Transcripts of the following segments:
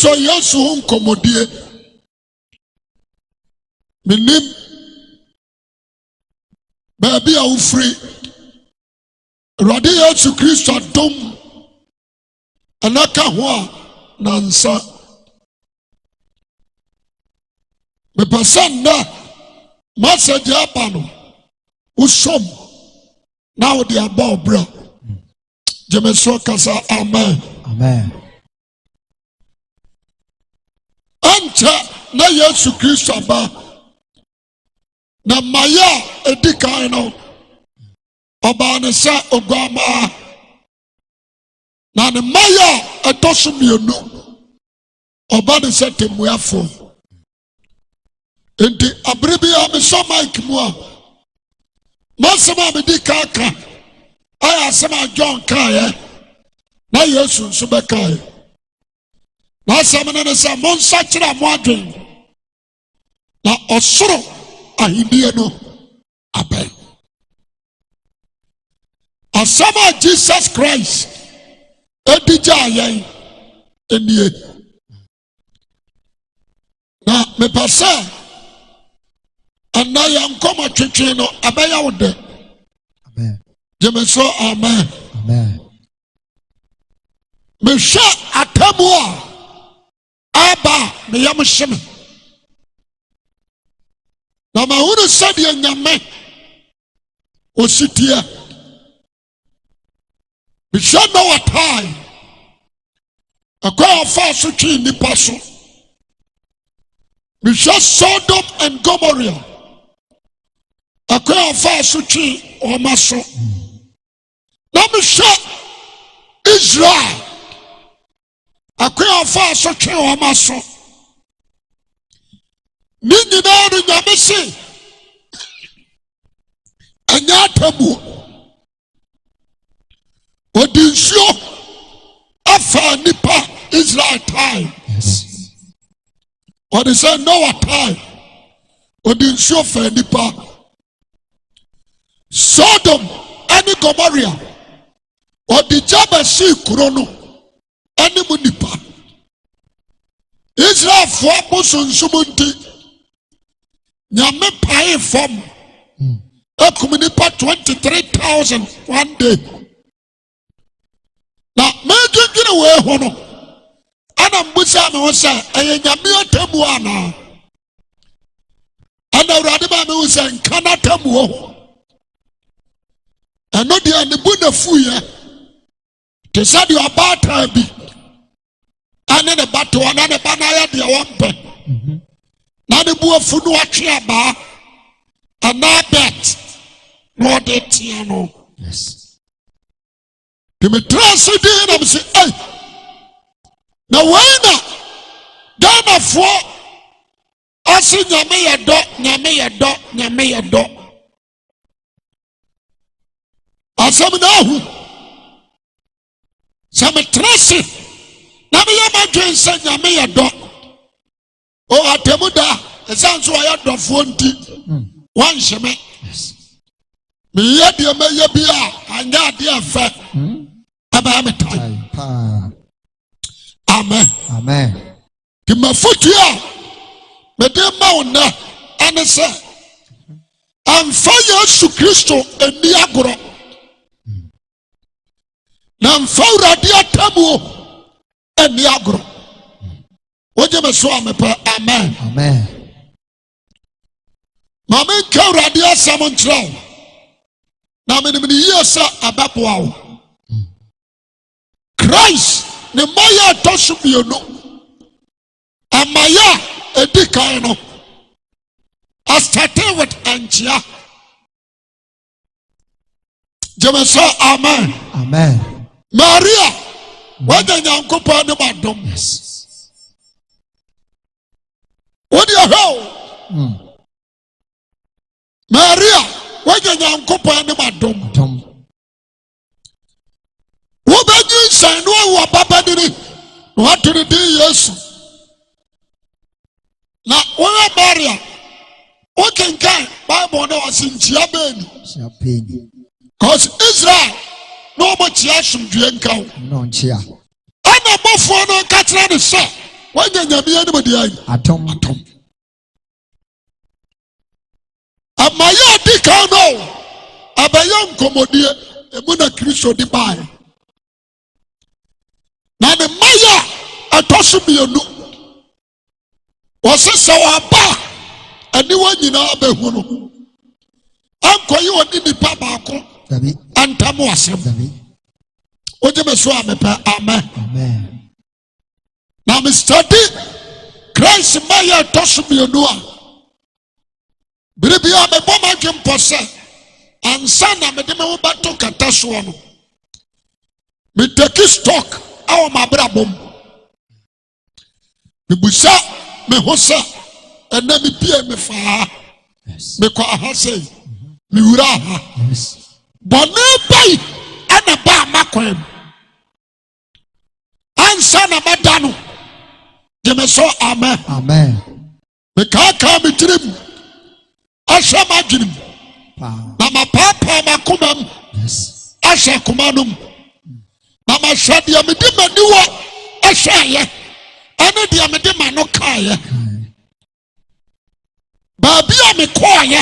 so Yesu nkomodie minim baby a ufri Radi Yesu Kristo dom anaka ho a nansa me person na message apa no usom now the about bra jemeso kasa amen amen anta na Yesu Kristo ba na maya edikan no oba ne sa ogwama na ne maya etosumienu oba ne sa temuafo enti abribia me so mike mu a masema me di kaka aya sema John kae na Yesu nso be kae na sema ne sa monsa kira mo adwen na osoro ahindie no abai asama Jesus Christ edija ayen enie na me pasa anaya nkoma twetwe no abaya wode amen jemeso amen amen me sha atamu a aba me yam sheme na ma hunu sadi nyame ositia we shall know what time a cry of fast in the person. We shall Sodom and Gomorrah. A cry of fast or muscle. Let me show Israel. A cry of fast or muscle. Nini na ru nyamesi. Anya tabu. Odinsuo afa nipa Israel time. Yes. Or they say Noah time. Odinsuo fa nipa. Sodom and Gomorrah. Odijaba si krono ani mu nipa. Israel fo aposunsumunti. Nyame pae fom. Ekum nipa 23,000 one day. Na megegere we ho no ana mbusa me ho sa nyame atamu ana ana urade ba me ho sa nkana tamu ho eno dia ne bu na fuya te sa di obata bi ana ne bato ana ne bana ya dia wampe na ne bu afu no atwe aba ana bet no de tiano. Yes. Me trust in them say, hey, now when Dana for us in Yamea dot, Yamea dot, Yamea dot. As some now, some trust it. Namia Madrin said Yamea dot. Oh, Atemuda, the sounds why I don't want it. One shame. Yes. Me yet the Maya Bia, and that dear fat. Amen. Amen. Ki mafutia me de mauna ane se amfa Yesu Kristo eni agoro na amfa urade atamu eni agoro oje me so amepa amen. Amen. Mama nka urade asam ntraw na me ni yesa abapoa Christ ne maya tosubieno amaya edikan no I started with Angia. Jemeso amen. Amen. Maria what the Yankopa ne madom. Yes. What do you know? Maria what the Yankopa ne madom. What do you say? No, Papa did it. What did it do? Yes. Now, when Maria, what can Bible know as in Chiaben? Because Israel, no much yashim drinko. No chia. I'm a buffalo catcher the set. wanya nyame anim de ai Atom. amaya di ka no abaya nkomodie emu na Kristo di bae na ne maya atoso mienu wosesa waba ani wanyina abehu no ankoyi oni nipa baako Dabi. antamu asem Dabi. ojeme so amepa amen Amen. na me study Christ maya atoso mienu a biribia me boma dwempo se ansa na me de me wo bato kata so no me take stock awo mabrabom me busa me hosa ena me pie me fa Yes. me kwa ha sei me wura ha Yes. bone bai ana ba makwem ansa na madano de me so amen Amen. me ka me tirim asha madwirim Power. na mapapa makomam Yes. asha komanum na mashade me de maniwo ahwaye ene de me de mano kaaye babia me koaye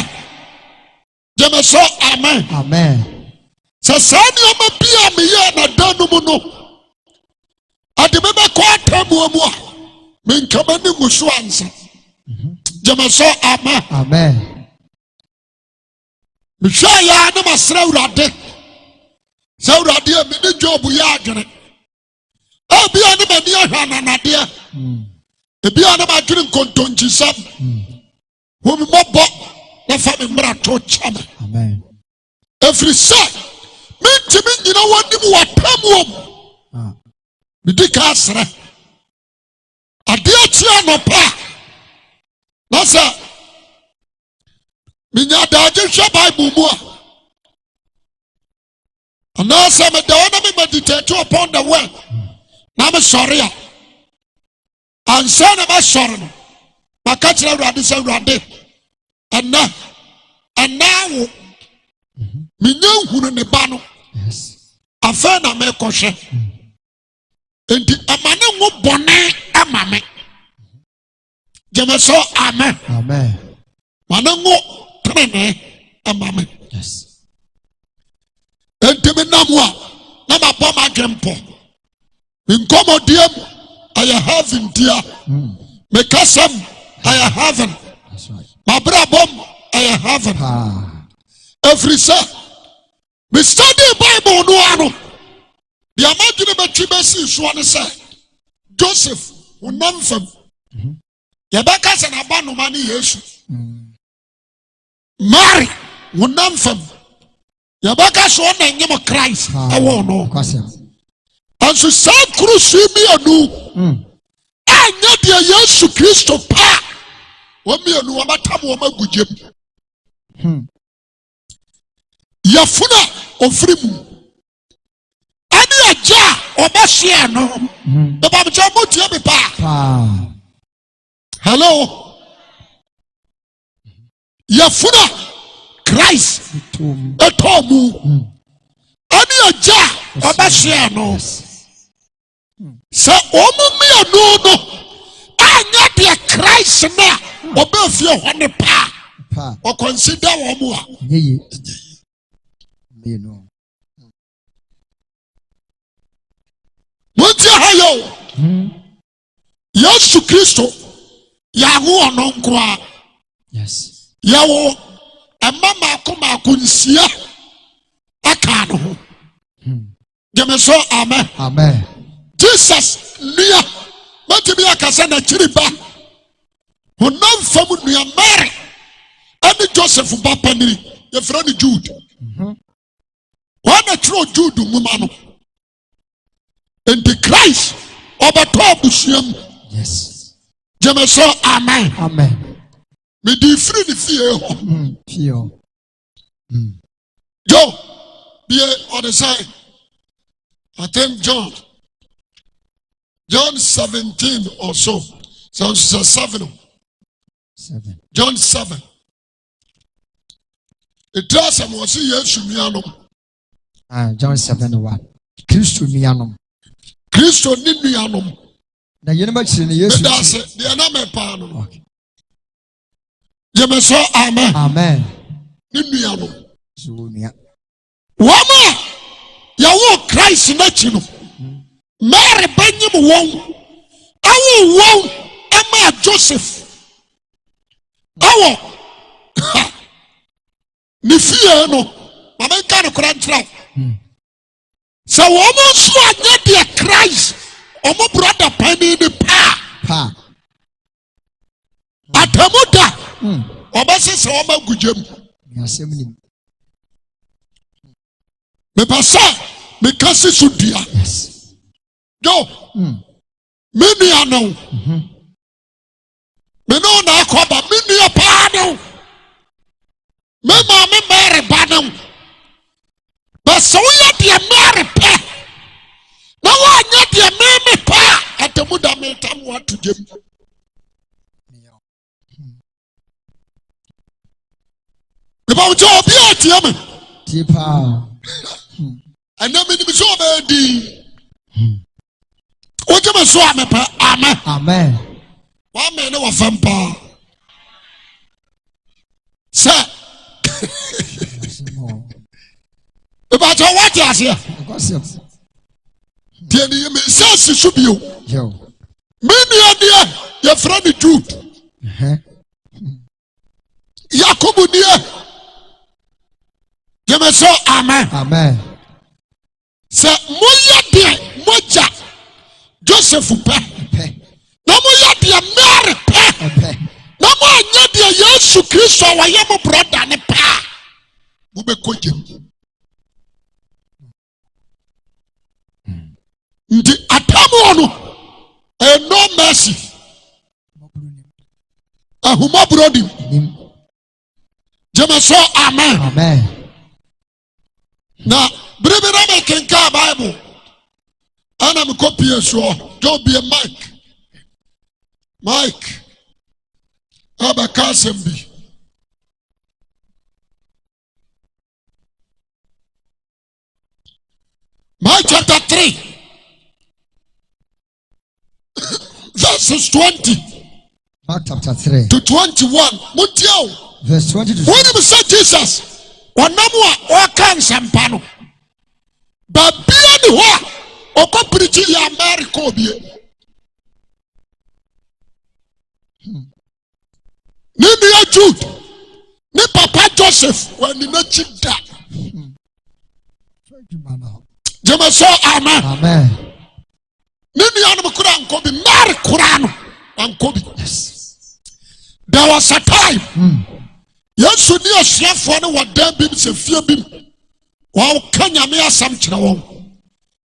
de me so amen Amen. sasani o mabia me ye na danum no ade me be ko atamu mu a me nkama ni nguso ansa de me so amen Amen. me hwa ya na masra urade Zawurade me ne job ya adwene ebia ne mani ahwa nanade ebia ne madwene nkontonjisam wo me mobo na fa me mra to chama Amen. every say me timi nyina wonim watamuom Ah. me dika asre ade achi anopa na sa me nya daje hwe bible mu a and now some of the enemy meditate upon the word. Now I'm sorry. And son of a sorrow. My catcher already said, and now, me know who in the bano. Yes. A fan of me caution. And a man who bonnet a mammy. Jemaso, amen. Amen. Manango, trene a mammy. Yes. Enti me namwa na mabɔ madwempo nkomodiam I have in dia me kasam I have in That's right. mabrabom I have in Ah. every say me study Bible no ano the imagine betwi besi so ne say Joseph unamfam yebaka se na ba no ma ne Yesu Mary unamfam yabaka so na nyem Christ ewo no Kwasem. anso san krusu mi anu anya de Yesu Kristo pa wo mi anu wo matam wo magugem yafuna ofrimu ani aja obahye no be ba mja motie me pa Ah. hello yafuna Christ Tom. etomu ani aja obahye no sa omu mi anu no anya de Christ na obafie ho ne pa Pa. o consider wo mu a Yeye. Me no. monti hayo Yesu Kristo ya hu ono nkwa Yes. ya wo amma mako nsia aka no ho Jemeso amen Amen. Jesus nia matimi akasa na chiriba honam fam nua Mary ani Joseph papa ni ye fra ni Jude wana tro Jude muma no enti Christ obato abusuam Yes. Jemeso amen Amen. me di free ni fie ho Pure. Joe be on the side I think John 17 or so. So 7. 7. John 7. It does some was yes to John 7:1. Christo nianom. Christo ni nuanom. Na yenu machiri ni Yesu. That's it. The enemy pano. Jeme so amen. Amen. Ninuano. Sunia. Wama yawo Christ na chino. Mary banyim won. Awo won Emma Joseph. Awo. Ni fie no. Mama kan kora ntra. So woman so anya de Christ. Omo brother pani ni pa. Atamuda. Obase se oma gujem. Yasemni. Me pasa me kasi sudia. Yes. Yo. Me ni anou. Me no na akoba me ni pa no. Me ma me mere ba no. But so ya de mere pa. Na wa nya de me pa. Atamuda me tam wa to jem. About your beauty, Tipa. And then we saw the what you saw me, amen. Amen. 1 minute of vampire. Sir, about your what you here? Gossip. The enemy says it should be you. Yo. Many idea your friend Jude. Yakubu dear. You may say amen. Amen. Say moya dear moja Joseph pe. Na moya dear Mary pe. Na moya dear Yesu Kristo wa yemo brother ne pa. Bube koje. Ndi atamu ono. No mercy. Ahuma brody. Jema so amen. Amen. Na bribira me kenka Bible. Ana me copy so. Don't be a Mike. Aba kasembi. Mark chapter 3. Verses 20. Mark chapter 3. To 21. Mutiao. Verse 20 to 21. When we say Jesus, onamwa okan sampano. Babia ni ho oko preach ya America obie. Ni ya Jude. Ni papa Joseph when ni na chida. Jema so amen. Amen. Ni anu kura ankobi Mary kurano ankobi. Yes. There was a time. Yes, you need a chef for what damn bim se fear bim. Wow, can you me a sam chinaw?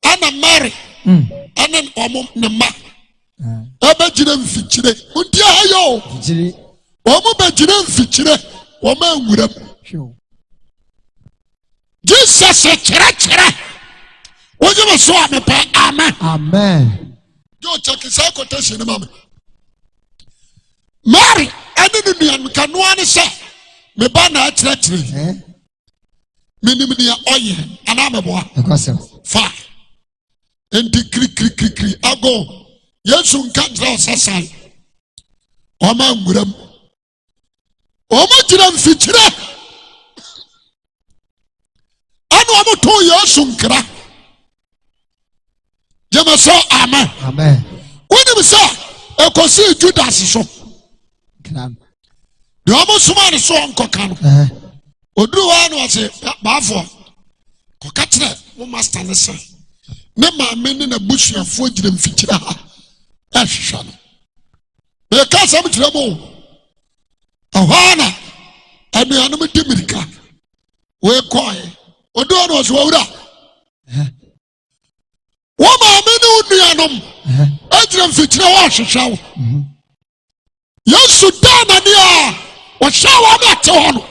Anna Mary. And then Nama. Abajin Fichire. Undia yo. Omobajin Fichire. Woman with them. Jesus said, Chera. What you saw me pay. Amen. Amen. Yo, check his quotation, Mamma. Mary, enemy and can one say, me banner at Minimia oye, and I'm a boy. Fire. And the creek. I go. Yes, soon comes out Sassai. Oman with them. Oman Fichire. I know I'm 2 years soon crack. Jama so amen. Amen. When you say, I can see Judas so. The almost man is so uncokano. Odruwan was a bafo. Kokatre, no master listen. Nema meni na bush and food them fitira. Ashana. They can't some trouble. Ahana. And the animal Dimirika. We call. Odruwan was Wada. Wama meni unianum. Adrian fitira wash show. Yes, Sudan and ya. What shall I not tell?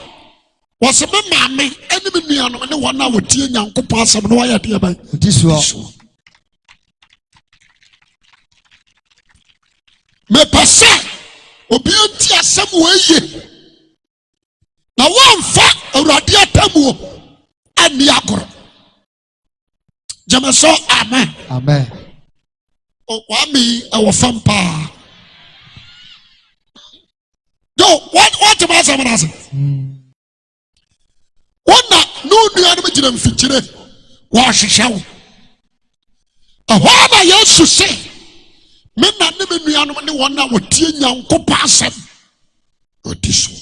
Was a mammy, enemy on the 1 hour tea and young pass of no idea by this one. Me passe, obedience some way. Now, one fat or radiatamu and the agro. Jamaso, amen. Amen. wami ɛwɔ fam paa. Yo, what am I saying? Wona no nua no gyina mfikyire wa hwehwɛ wo. Ɛhɔ na Yesu se, me na ne me nua no ne wɔn na wɔtie Nyankopɔn asɛm. Odi so.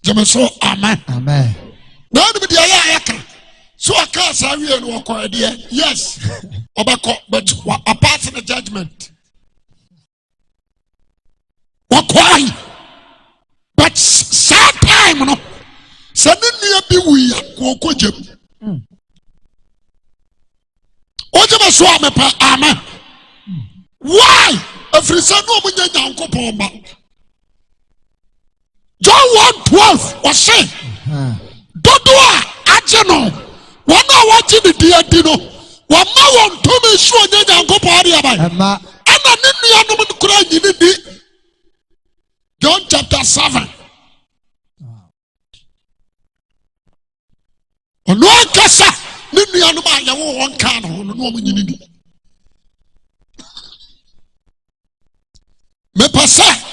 Jeme so amen. Amen. Na no be ya aka. So aka sa wie no wɔkɔ deɛ. Yes. Obako but apart from the judgment. Wɔkɔ. But sad time no. Sɛ ne nua bi wu ya wɔkɔ gyem. Ojema so amepa amen. Why? Afirisa no mo nya Nyankopɔn ba. John 1:12 was say, Dodo a agye no, wɔn a wɔgye ne di adi no, wɔn ma wɔn tumi so nya Nyankopɔn de aban. Ɛna ne nuanom no kura nyini di. John chapter 7. Ɔno ankasa ne nuanom a yɛwɔ wɔn ka no no wɔn nyini di. Mepɛ sɛ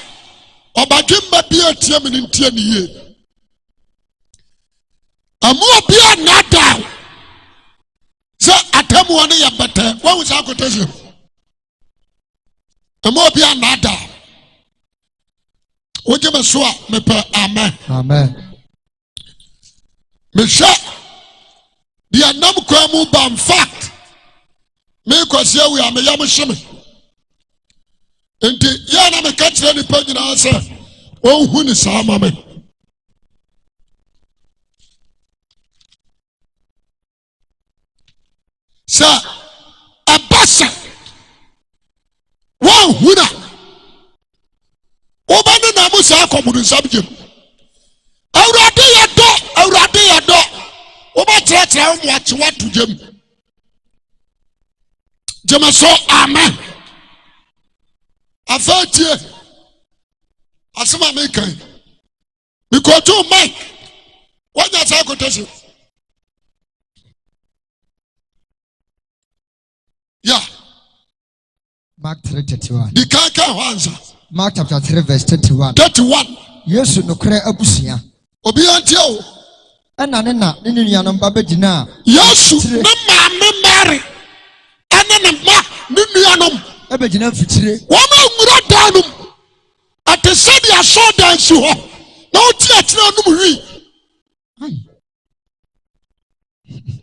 Obagimba bi atie me ntie ne ye. Amu obi anada. Sɛ atamu ne yɛ bɛtɛ. Wɔn sa akotese. Amu obi anada. Woje me so a mepɛ amen. Amen. Me hwɛ dia nam kwa mu ba in fact. Me kwasi awi a me yam hye. Enti ya na me ka kire ni pa nyina sɛ onhu ni saa ma me. Sɛ abasa wonhu na obane na mo saa komudu nsabje. Awurade yɛ dɔ oba tratra wo mo akye watu gem. Jema so amen. Afatie asema mekan because to Mike what that I could tell you. Yeah. Mark 3:31. The kaka wanza. Mark chapter 3 verse 31. 31. Yesu no kre abusia. Obi antie o. Ɛna ne nuanom ba begina. Yesu ne maame Mary. Ɛne ne ma ne nuanom ebegina mfitire. Wɔn nwura danum. Ate sɛ dia so dance ho. Na oti atena num wi.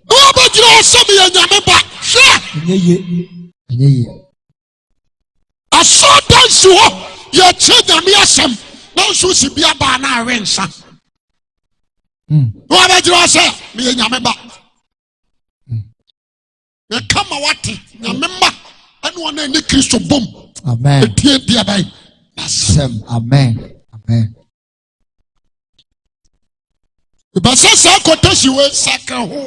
No abegina sɛ me nyame ba. Hwɛ. Enye. Aso dance ho. Ye che nyame asɛm. Na so si bia ba na awensa. No abegina sɛ me nyame ba. Me kama wate nyame ma. And one in the Christo boom. Amen. Amen. Amen. The Bassasa Kotashi will sacre home.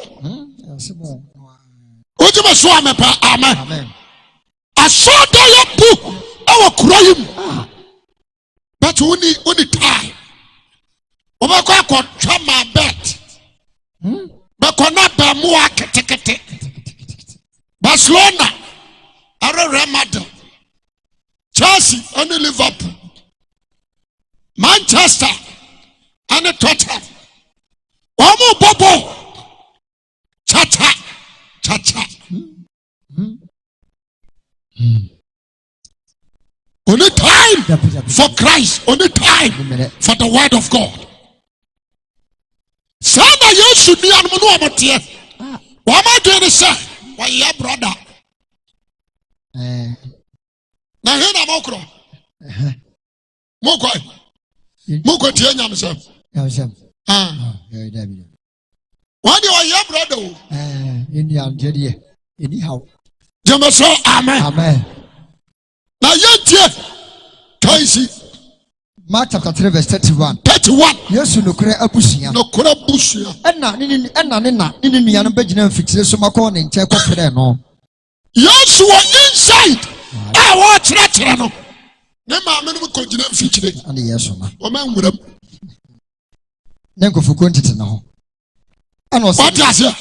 Ojima Swamepa, amen. Amen. I saw the book, our crying. But only time. Obaka Chama bet. Baconata Mua Katekate. Barcelona. Real Madrid, Chelsea and Liverpool, Manchester and Tottenham. Omo Bobo, cha. Only time for Christ, only time for the word of God. Sana Yesu ni anumuno amotie. Wa ma dwene sɛ wa ye brother. Na hena mokro moko tie nyamsem what do you brother Indian jedi anyhow jama so amen na yentie kaisi Mark chapter 3 verse 31 Yesu no kure abusia ɛna ne nuanom begina mfitire so makɔ ne nkyɛ kɔfrɛ no Yesu inside I watch that no. Ne maame no ko gina mfikire. Ane Yesu na. O ma nwuram. Ne nkofo kontete na ho. Ana o se. What asia?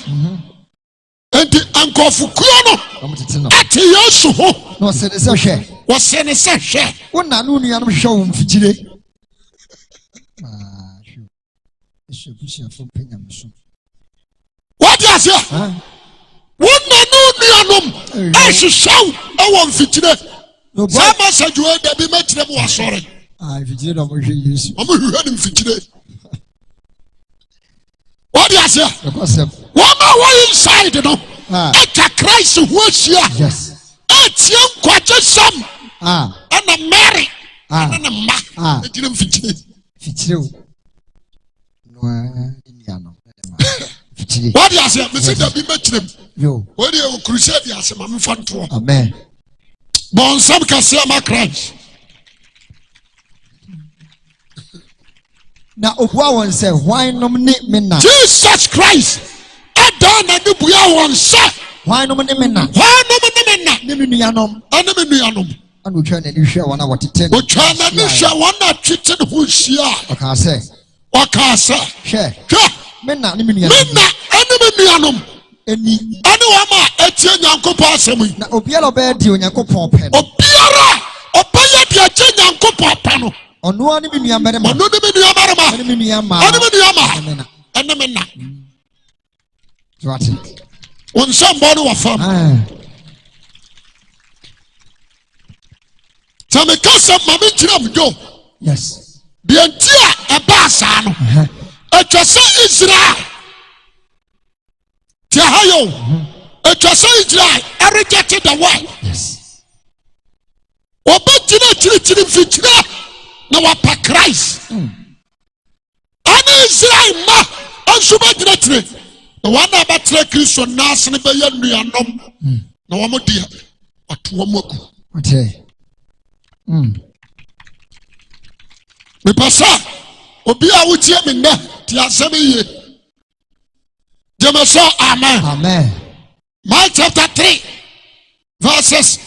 enti ankofukuo no ati Yesu ho no se de se hwe wo se ne se hwe wona no nuanom hwe wo mfikire hwe Yesu busia fo penya meso what you say wona no nuanom ahwehwew wo mfikire sama sajuwe da bi makire mu wasore mfikire no mo hwe Yesu mo hwe ni mfikire what you say wona wo inside no eka Christ who here yes etien kwaje sam ana Mary ana ma ejire mfikire no iniano fikire what you say me say da bi makire yo what you crusade ya sema me fanto amen bon sam kase ma Christ na obua won say why nom ni me na Jesus Christ adana de buya won say why nom ni me na ne me nuanom ana otwa na ni hwe wona wotete otwa na ni hwe wona twete ho hia aka say hwe me na ne me nuanom eni ani wa ma etie nyankopɔ asɛm na obiara obɛ di onyankopɔ pɛ no obiara obɛyɛ di etie nyankopɔ pɛ no ɔno ani me nuamare ma ɔno ne me nuamare ma ani me nuama ani me nuama ani me na swati on somebody wa fam tame kasa mame tiram jo yes de ntia eba sa no etwase Israel ti hayo etwase Israel rejected the word yes obatina chiri mfikira na wapa Christ ani Israel ma anso ba dina tire na wana ba tire Kristo nas ne be ya nuanom na wo modi ato wo maku okay me pasa obi a wutie me na ti asem ye Jemaso amen Mark chapter 3 verses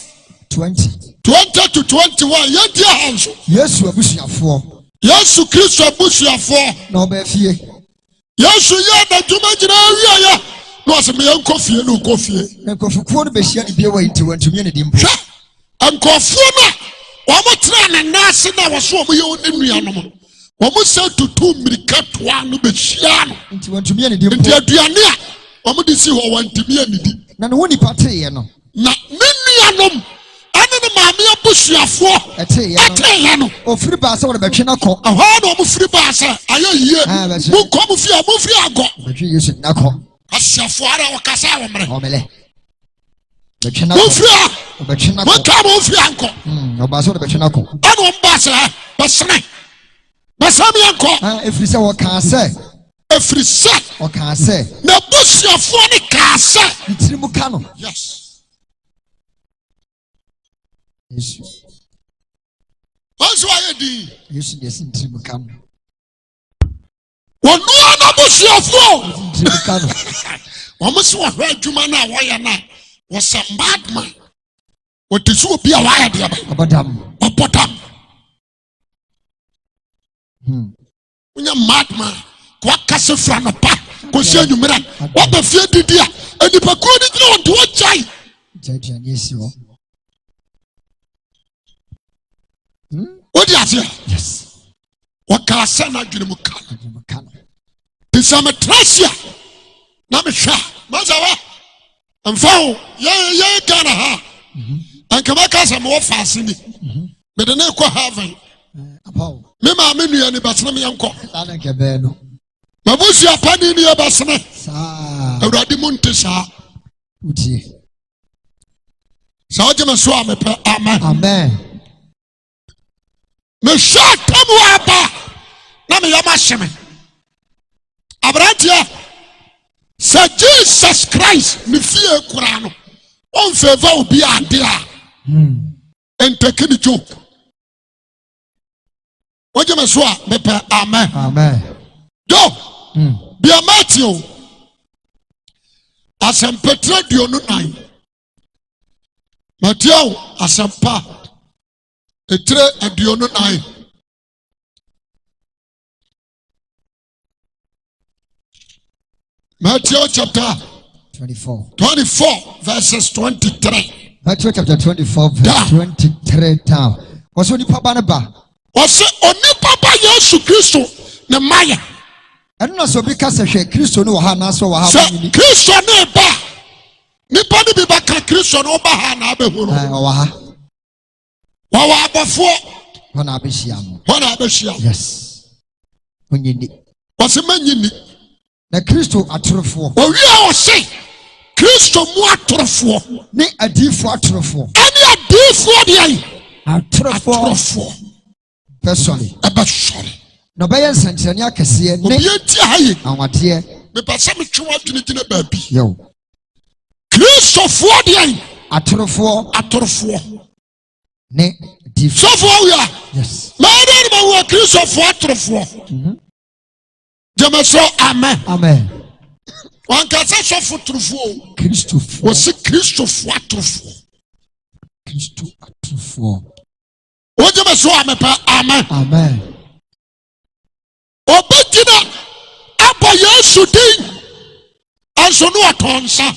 20 to 21 yedi hanso Yesu abusuafo Yesu Kristo abusuafo na obefie Yesu ya na dwuma gina awia ya no asem ya nkofie no nkofie na nkofukuo no behia ne bia wanti wantumi ne dimpo nkofie na wo tra na nase na wo so wo ye woni nuanom wo se tutu mirika toa no behia no nti wantumi ne dimpo nti aduane a wo de si ho wantumi anidi na no woni pateye no na ne nuanom ane ne maame abusuafo eteye no ofiri ba se wo de betwe na ko aha na wo firi ba se ayoyie mu kom fi a mu firi ago betwe Yesu na ko asiafo ara wo kasa wo mre omele betwe na ko mu firi a betwe na ko mo ka mo firi anko no ba se wo de betwe na ko ane wo ba se basene basami anko efiri se wo kan se efiri se wo kan se na busuafo ne ka se itirimu ka no yes Yesu onso aye di Yesu de itirimu ka no wonu ana busuafo itirimu ka no wo so wa hwa adwuma na wo ya na wo se madman wo tisu obi a wa ya de abadam unya madman kwa kase fra no pa ko se anwumira wo ba fie didi a enipa ko ni gina won to chai jai Yesu odi asia yes wo ka se na dwene mu ka tisame trasia na me hwa mazawa amfao ye kana ha ankama ka se mo faase ni me de na ko heaven apaw me ma me nua ni basena me yanko ana kebe no mabusu apani ni basena saa awrade munte saa utie saa jema so amepe amen me sha tamu aba na me yama hyeme abratia sa Jesus Christ ni fie kura no on favor obi ade a entekini joke ojema so a mepe amen yo bia Matthew asempetra dionu nine Matthew asempa etre aduonu nine Matthew chapter 24. 24 verses 23. Matthew chapter 24 verse 23 down. Also nipa ba ne ba. Ose onipa ba Yesu Kristo ne maya. Eno na so bi ka se hwe Kristo ne wo ha na so wo ha ba ni. Kristo ne ba. Nipa ne bi ba ka Kristo ne ba ha na abehu no. Wo ha. Wa wa abafo. Wana abeshia no. Wana abeshia. Yes. Onyini. Ose manyini. Na Kristo atorofo. Owia o se Kristo mu atorofo. Ne adifo atorofo. Ani adifo de ai. Atorofo. Personally. Abashore. No be nsankyerene akese ne. Obi enti aye. Awade. Me pasa me twa adwene baabi. Yo. Kristo fo de ai. Atorofo. Ne adifo. So fo we are. Yes. Ma na ma wo Kristo fo atorofo. Jamaso amen. Amen. Wan ka se so fo atorofo. Kristo fo. Wo se Kristo fo atorofo. Kristo atorofo. O jamaso amen. Amen. Obegina aba Yesu din. Anso no atonsa.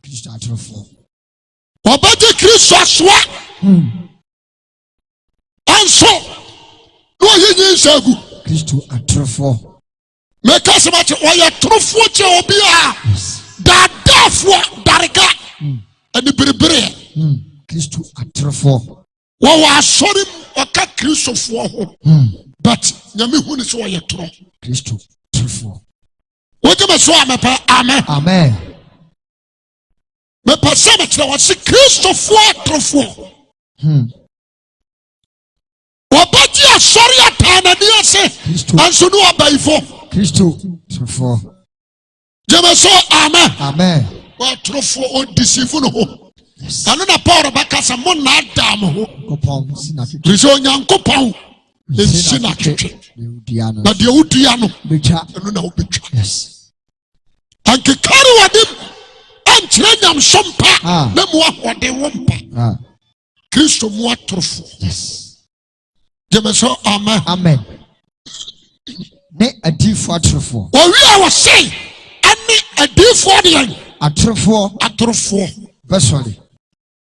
Kristo atorofo. Obedi Kristo aswa. Anso no yinyi sagu. Kristo atorofo. Meka se ma che oya trofo che obi a. Da dafo darega. Ani berebere. Kristo atorofo. Wo wa asori oka Kristo fo ho. But nyame hu ni so oya tro. Kristo atorofo. Wo je me so amen. Amen. Me pasa me tro wo se Kristo fo atorofo. Obaji asori atana ni ase. Anso no abaifo. Kristo atorofo. Je me so amen. Wa atorofo o deceive no ho. Ano na Paul bakasa mo na adam ho. Kopon sina twetwe. Riso Nyankopon sina twetwe. Na de udua no betwa. Ano na obetwa. Yes. Anke kare wadim ankyere nyam sompa na mo ahode wompa. Kristo mo atorofo. Yes. Je me so amen. Ne adifo atorofo. Owi a wo sei ani adifo de an. Atorofo. Besoli.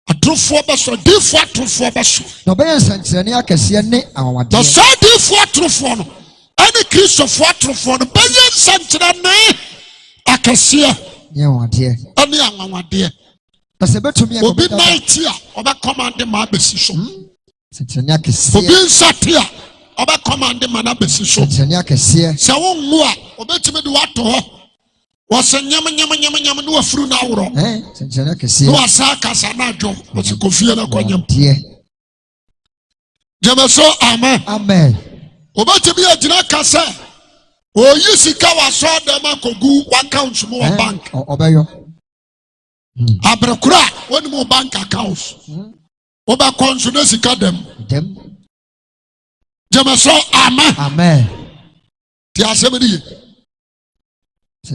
Atorofo beso difo atorofo beso. No be nsankyerene akese ne awawade. The same difo atorofo no. Ani Kristo fo atorofo no be nsankyerene akese. Ne awawade. Ani awawade. Kase betumi obi night a oba command ma besi so. Nsankyerene akese. Obi nsate a oba command ma na besi so. Nsankyerene akese. Se wo nwu a obetumi de wato ho. Wasa nyam no wafuru na awro. Nsankyerene akese. No asa kasa na adwo. Wasi kofie na kwanyam. Jamaso amen. Obetumi agina kasa. Oyi sika waso dem akogu account mo bank. Obeyo. Abrekura woni mo bank account. Oba konsu na sika dem. Jamaso amen. Ti asemedi.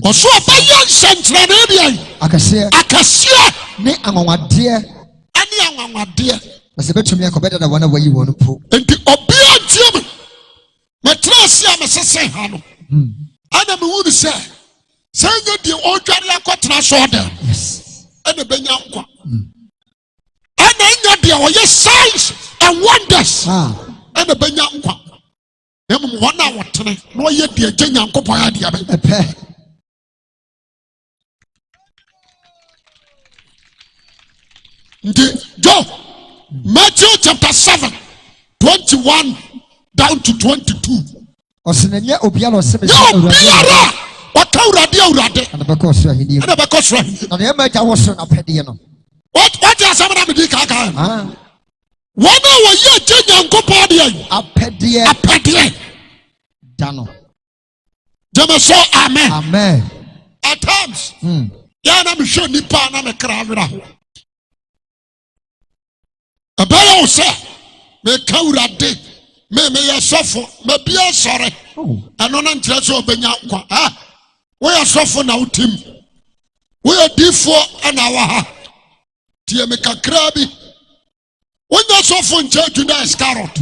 Oso abayan sentrane bian. Akase. Ne anwawade. Ani anwawade. Kase betumi akobeda da wana wayi wonu po. Enti obi antiem. Matrasi amesese ha no. Ana me wuru se. Sanga di odware akotra so da. Yes. Ana benya nkwa. Ana nya dia oye signs and wonders. Ana benya nkwa. Emu wona wotene no ye dia genya nkopon ya dia be. Epe. Go. Matthew chapter 7, 21 down to 22. Osinenya obiara oseme se obiara waka urade. Ana bakosro ahini. Na de ma ja wosro na pede no. What you say na me di kaka? Wana wo ye genya nkopon de apede. Dano. Jamaso amen. Amen. At times. Ya na me hwe nipa na me kra wira ho. Abaya wo se me ka urade me ye sofo me bia sore. Ano na ntre so obenya nkwa. Wo ye sofo na utim. Wo ye difo ana wa ha. Tie me kakra bi. Wo ye sofo nche Judas Iscariot.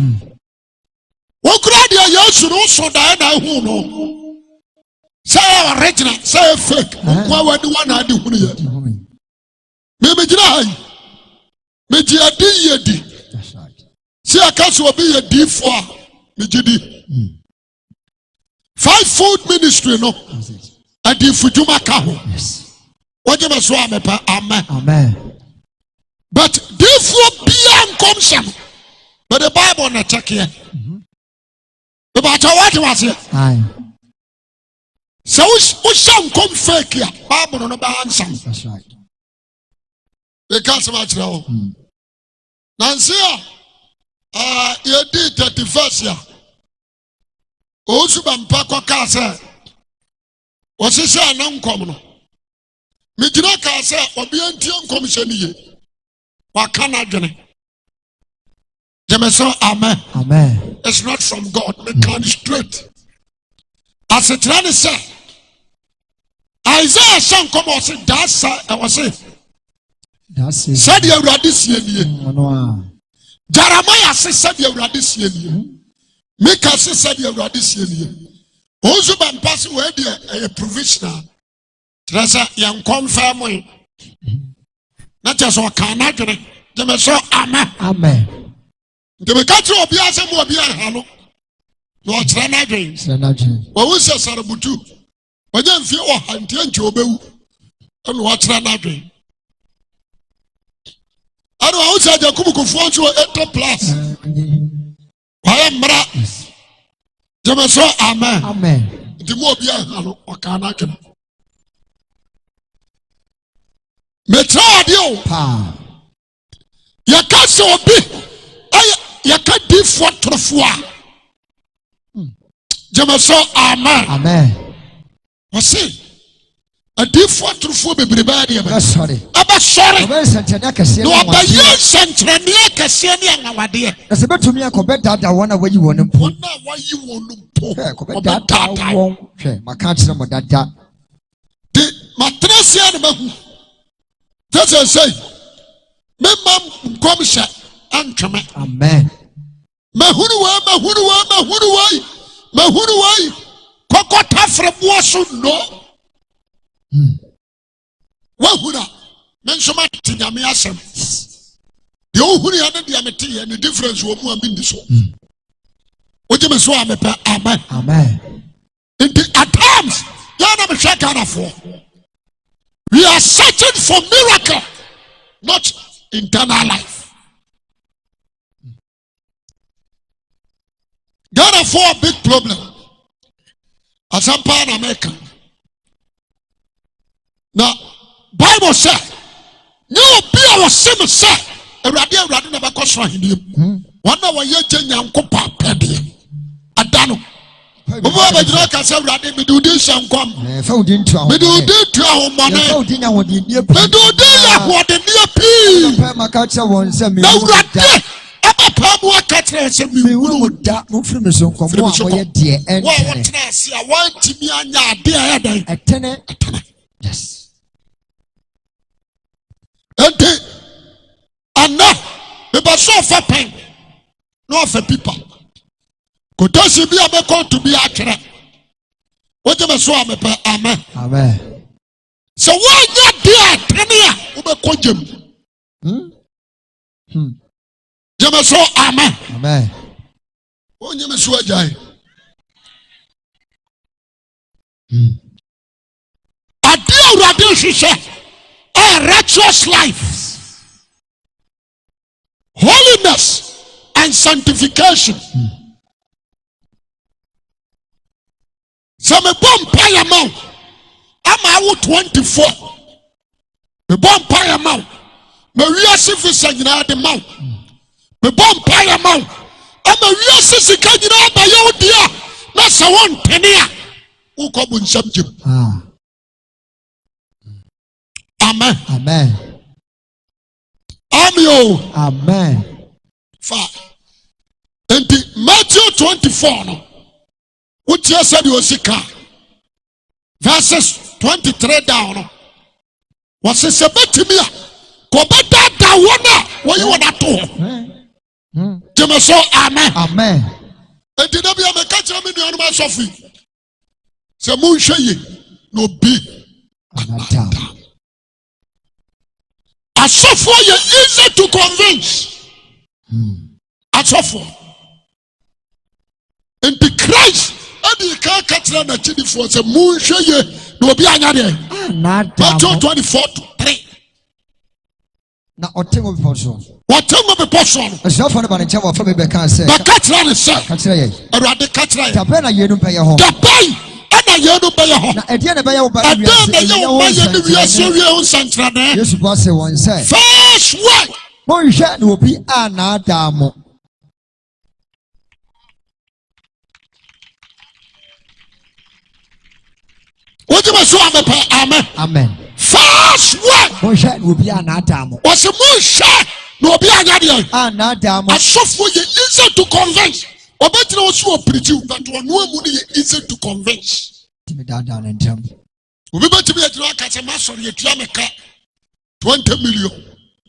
Wo kura dia Yesu no so da na hu no. Say original, say fake. Why would you want to do it? Maybe July. Maybe a D. That's right. See, I can't be a D4. Maybe 5 food ministry, no. A D4 Jumakaho. Yes. What you must swam, amen. Amen. But D4 beyond consumption. But the Bible not check here. About what was it? Aye. So we shall come fake here. Bible no answer. That's right. They can't so much now. Nancy, you did 31st year. Osuba mpako ka say. Osisi anan kom no. Me gina ka say obi antie nkom hye ne ye. Wa kana dwene. Jemeso amen. Amen. It's not from God. We can straight. As it ran say. Isaiah shan come or say that's I was say. That's it. Said you already see ye. Jeremiah said you already see ye. Mika said you already see ye. Also ban pass where there a provisional. Trasa yang confirm we. Not just what can I do. Jemeso amen. Amen. The Mekachi of Biasam will be a hallow. No Trana James. What was a Sarabutu? But then few and Jobu and watch Trana James. I don't outside the Kubuku for you 8 plus. I am Mara. Jamaso, amen. Amen. The more be a hallow or can I can. Metradio. Pa. Your castle will be. Yaka D4 trofua. Jamaso amen. Amen. I say a D4 trofua be bribadi. Sorry. Aba sorry. Obe sentenia kese. No aba yen sentrania kese ni angawade. Ese betumi akobe dada wona wayi wonu mpo. Wona wayi wonu mpo. Akobe dada won. Hwe maka kire mo dada. De matresia ne mahu. Just say me mam komisha antweme. Amen. Mahunu wai. Kokota frebuaso no. Wahuna. Menshoma tinyame asem. De ohunu ya ne de amete ye ne difference wo mu ambi so. Oje me so amepa amen. Amen. At times, yana me hwe kana for. We are searching for miracle, not eternal life. Ghana for a big problem. As I'm part of America. Now, Bible said, no be our sin say. A radio never cost for him. 1 hour ye change and copa pedi. Adano. Baba Jaka say radio me do this and come. Found into our me do this to our money. Found in our near. Me do this what the near P. My culture won't send me. Pamu akatre se mi wuru da mo firi me so nkomo a moye de en wa wotena se a wantimi anya ade a yadan etene yes ente anna me ba so fa pen no fa people kotosi bi abekon to bi akere woje me so amepa amen amen so wanya de atene a obekon jem Jamaso amen. Amen. Onye me so ajai. Adia urade hwehwe a righteous life. Holiness and sanctification. So me bompa ya mau. Ama wo 24. Me bompa ya mau. Me wiase fisa nyina de mau. Me bompa ya mau. Ama wiase sika nyina ba ye odia. Na sa won tene a. Wo ko bu nsam jim. Amen. Amen. Amen. Amen. Fine. And Matthew 24 no. What you said you sika. Verses 23 down no. Was a sebetimia. Ko beta da wona wo you want to. Jemaso amen. Amen. And the nabi am catch me no ma sofi. sɛ monhwɛ ye na obi anada asɔfoɔ yɛ easy to convince asɔfoɔ nti Christ adi ka kyerɛ n'akyidifoɔ sɛ monhwɛ ye na obi anya deɛ Matthew 24:3 na ɔtengo bepɔ so wɔtengo bepɔ so no asuafoɔ no ba ne nkyɛn wɔfa me bɛka sɛ bɛka kyerɛ ne sɛ ka kyerɛ yɛn Awurade ka kyerɛ yɛn dabɛ na yɛnu bɛyɛ hɔ dabɛn ɛna yɛnu bɛyɛ hɔ na ɛdeɛ na ɛbɛyɛ wo ba ɛdeɛ na ɛyɛ wo ba yɛ ne wiase wie ho nsɛnkyerɛnne Yesu bua sɛ wɔn sɛ first word monhwɛ na obi anaadaa mo wogyema so amepɛ amen first word monhwɛ na obi anaadaa mo wɔsɛ monhwɛ na obi anya deɛ anaadaa mo asɔfoɔ yɛ easy to convince ɔbɛgyina wo so wɔ pirikyiw but ɔnoa mu no yɛ easy to convince timi daadaa ne ntam obi bɛtumi agyina aka sɛ masɔre yɛtua me ka 20 million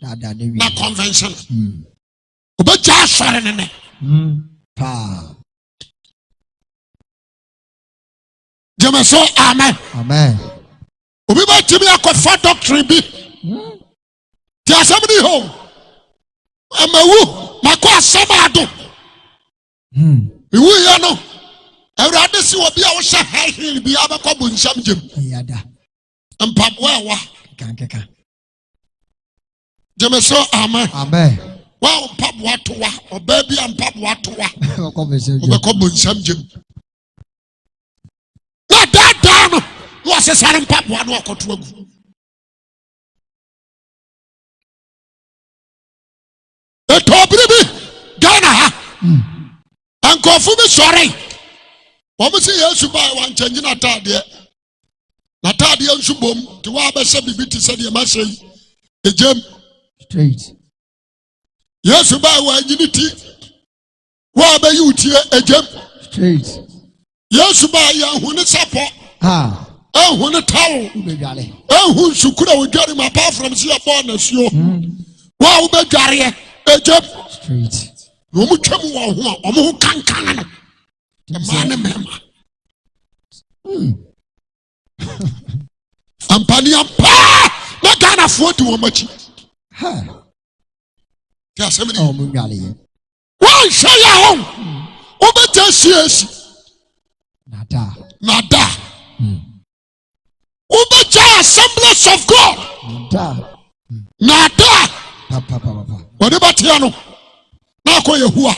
daadaa ne na convention ɔbɛgya asɔre ne ne paa gyeme so amen obi bɛtumi akɔfa doctrine bi nti asɛm ne hɔ amawu makɔ asɛm ado mewuyɛ no Awurade si obi a wohyɛ high heel bi abɛkɔ bonsam gyem mpaboa ɛwa gyeme so amen wa mpaboa towa ɔbaa bi a mpaboa towa ɔbɛkɔ bonsam gyem na daadaa no na wɔsesare mpaboa no akɔto agu ɛtɔbere bi Ghana ha nkɔfo bi sɔre wɔn sɛ Yesu baa wankyɛnyi n'ataadeɛ nso bom nti wɔabɛhyɛ bibi te sɛ deɛ mahyɛ yi egyem Yesu baa wanyini ti wɔabɛyi wo tie egyem Yesu baa yɛ ahu ne sapɔ ahu ne tawo ahu nsukura wodware mu apart from sɛ yɛbɔɔ n'asuo wo a wobɛdwareɛ egyem na ɔmo twam wɔ ho a ɔmo ho kankan no ɛmaa ne mɛma ampania paa na Ghanafoɔ di wɔn akyi ti asɛm ne wɔnhwɛ yɛ ho wobɛgya siesi nada wobɛgya Assemblies of God nada wɔde bɛteɛ no na akɔ Yehowa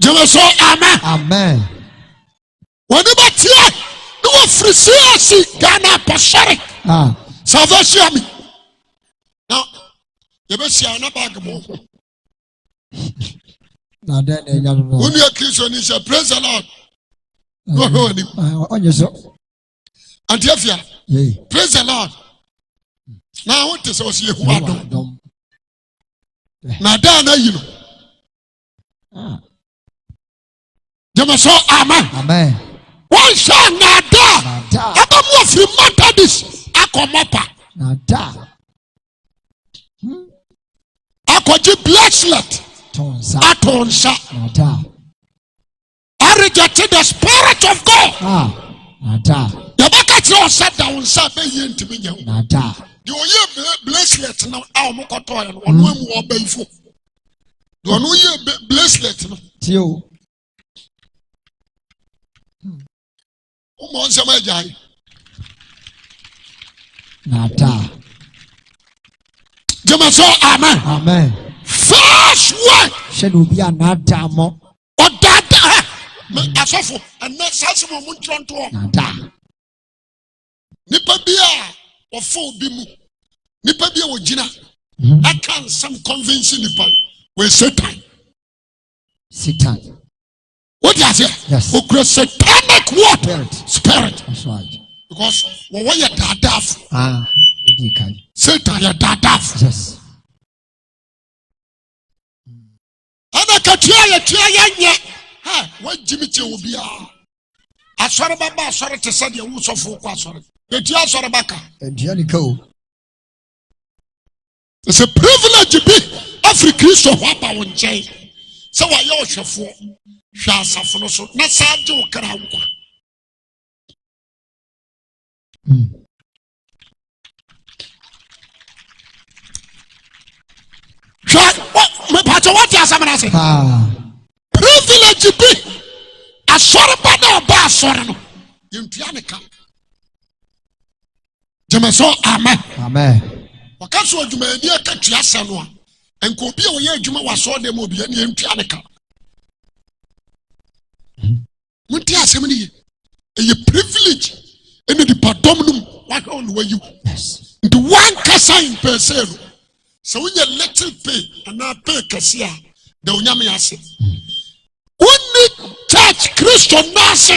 gyeme so amen wɔde bɛteɛ ne wɔfiri siesi Ghana apɔsɔre Salvation Army na yɛbɛhyia na baage mɔ ho wone yɛ Kristo ni sɛ praise the Lord no hwɛ w'anim Antiafia praise the Lord na wote sɛ ɔsɛ Yehowa dom na daa na yi no gyeme so amen wɔnhyɛ nada aba mu afiri Methodist akɔ Mopa akɔgye bracelet ato nsa I rejected the Spirit of God yɛbɛka kyerɛ ɔsɛ da wo nsa bɛyie ntimi nya wo deɛ ɔyɛ bracelet no a ɔmo kɔtɔɔyɛ no ɔno amu ɔbɛyifo deɛ ɔno yɛ bracelet no woma ɔnsɛm agyae gyeme so amen first word ɔdada asɔfo ɛnɛ saa sɛ mo ntrɔntoɔ nipa bi a ɔfa obi mu nipa bi a wɔgyina aka nsɛm convince nipa wɔ Satan what you say okura satanic word spirit because wɔwɔ yɛ daadaafo Satan yɛ daadaafo ana katua yɛ nyɛ wɔgyimi kyɛ wɔ biara asɔre baba asɔre te sɛ deɛ wosɔfo kɔ asɔre yɛtua asɔre baka it's a privilege bi afiri Kristo hɔ aba wo nkyɛn So why you shafo hwa asafo no so na sa je wo kra nkwa me pato what you asama say privilege be asore ba na ba asore no yentua ne ka jemeso amen wakaso adwuma edi akatua asa no a enko bi a wo ye adwuma waso dem obi ne yentua ne ka munti asem ne ye privilege ene di padom num wa on wa you the one kasa in person so when you little pay and na pay kasia the onyame ase only church Christian nurse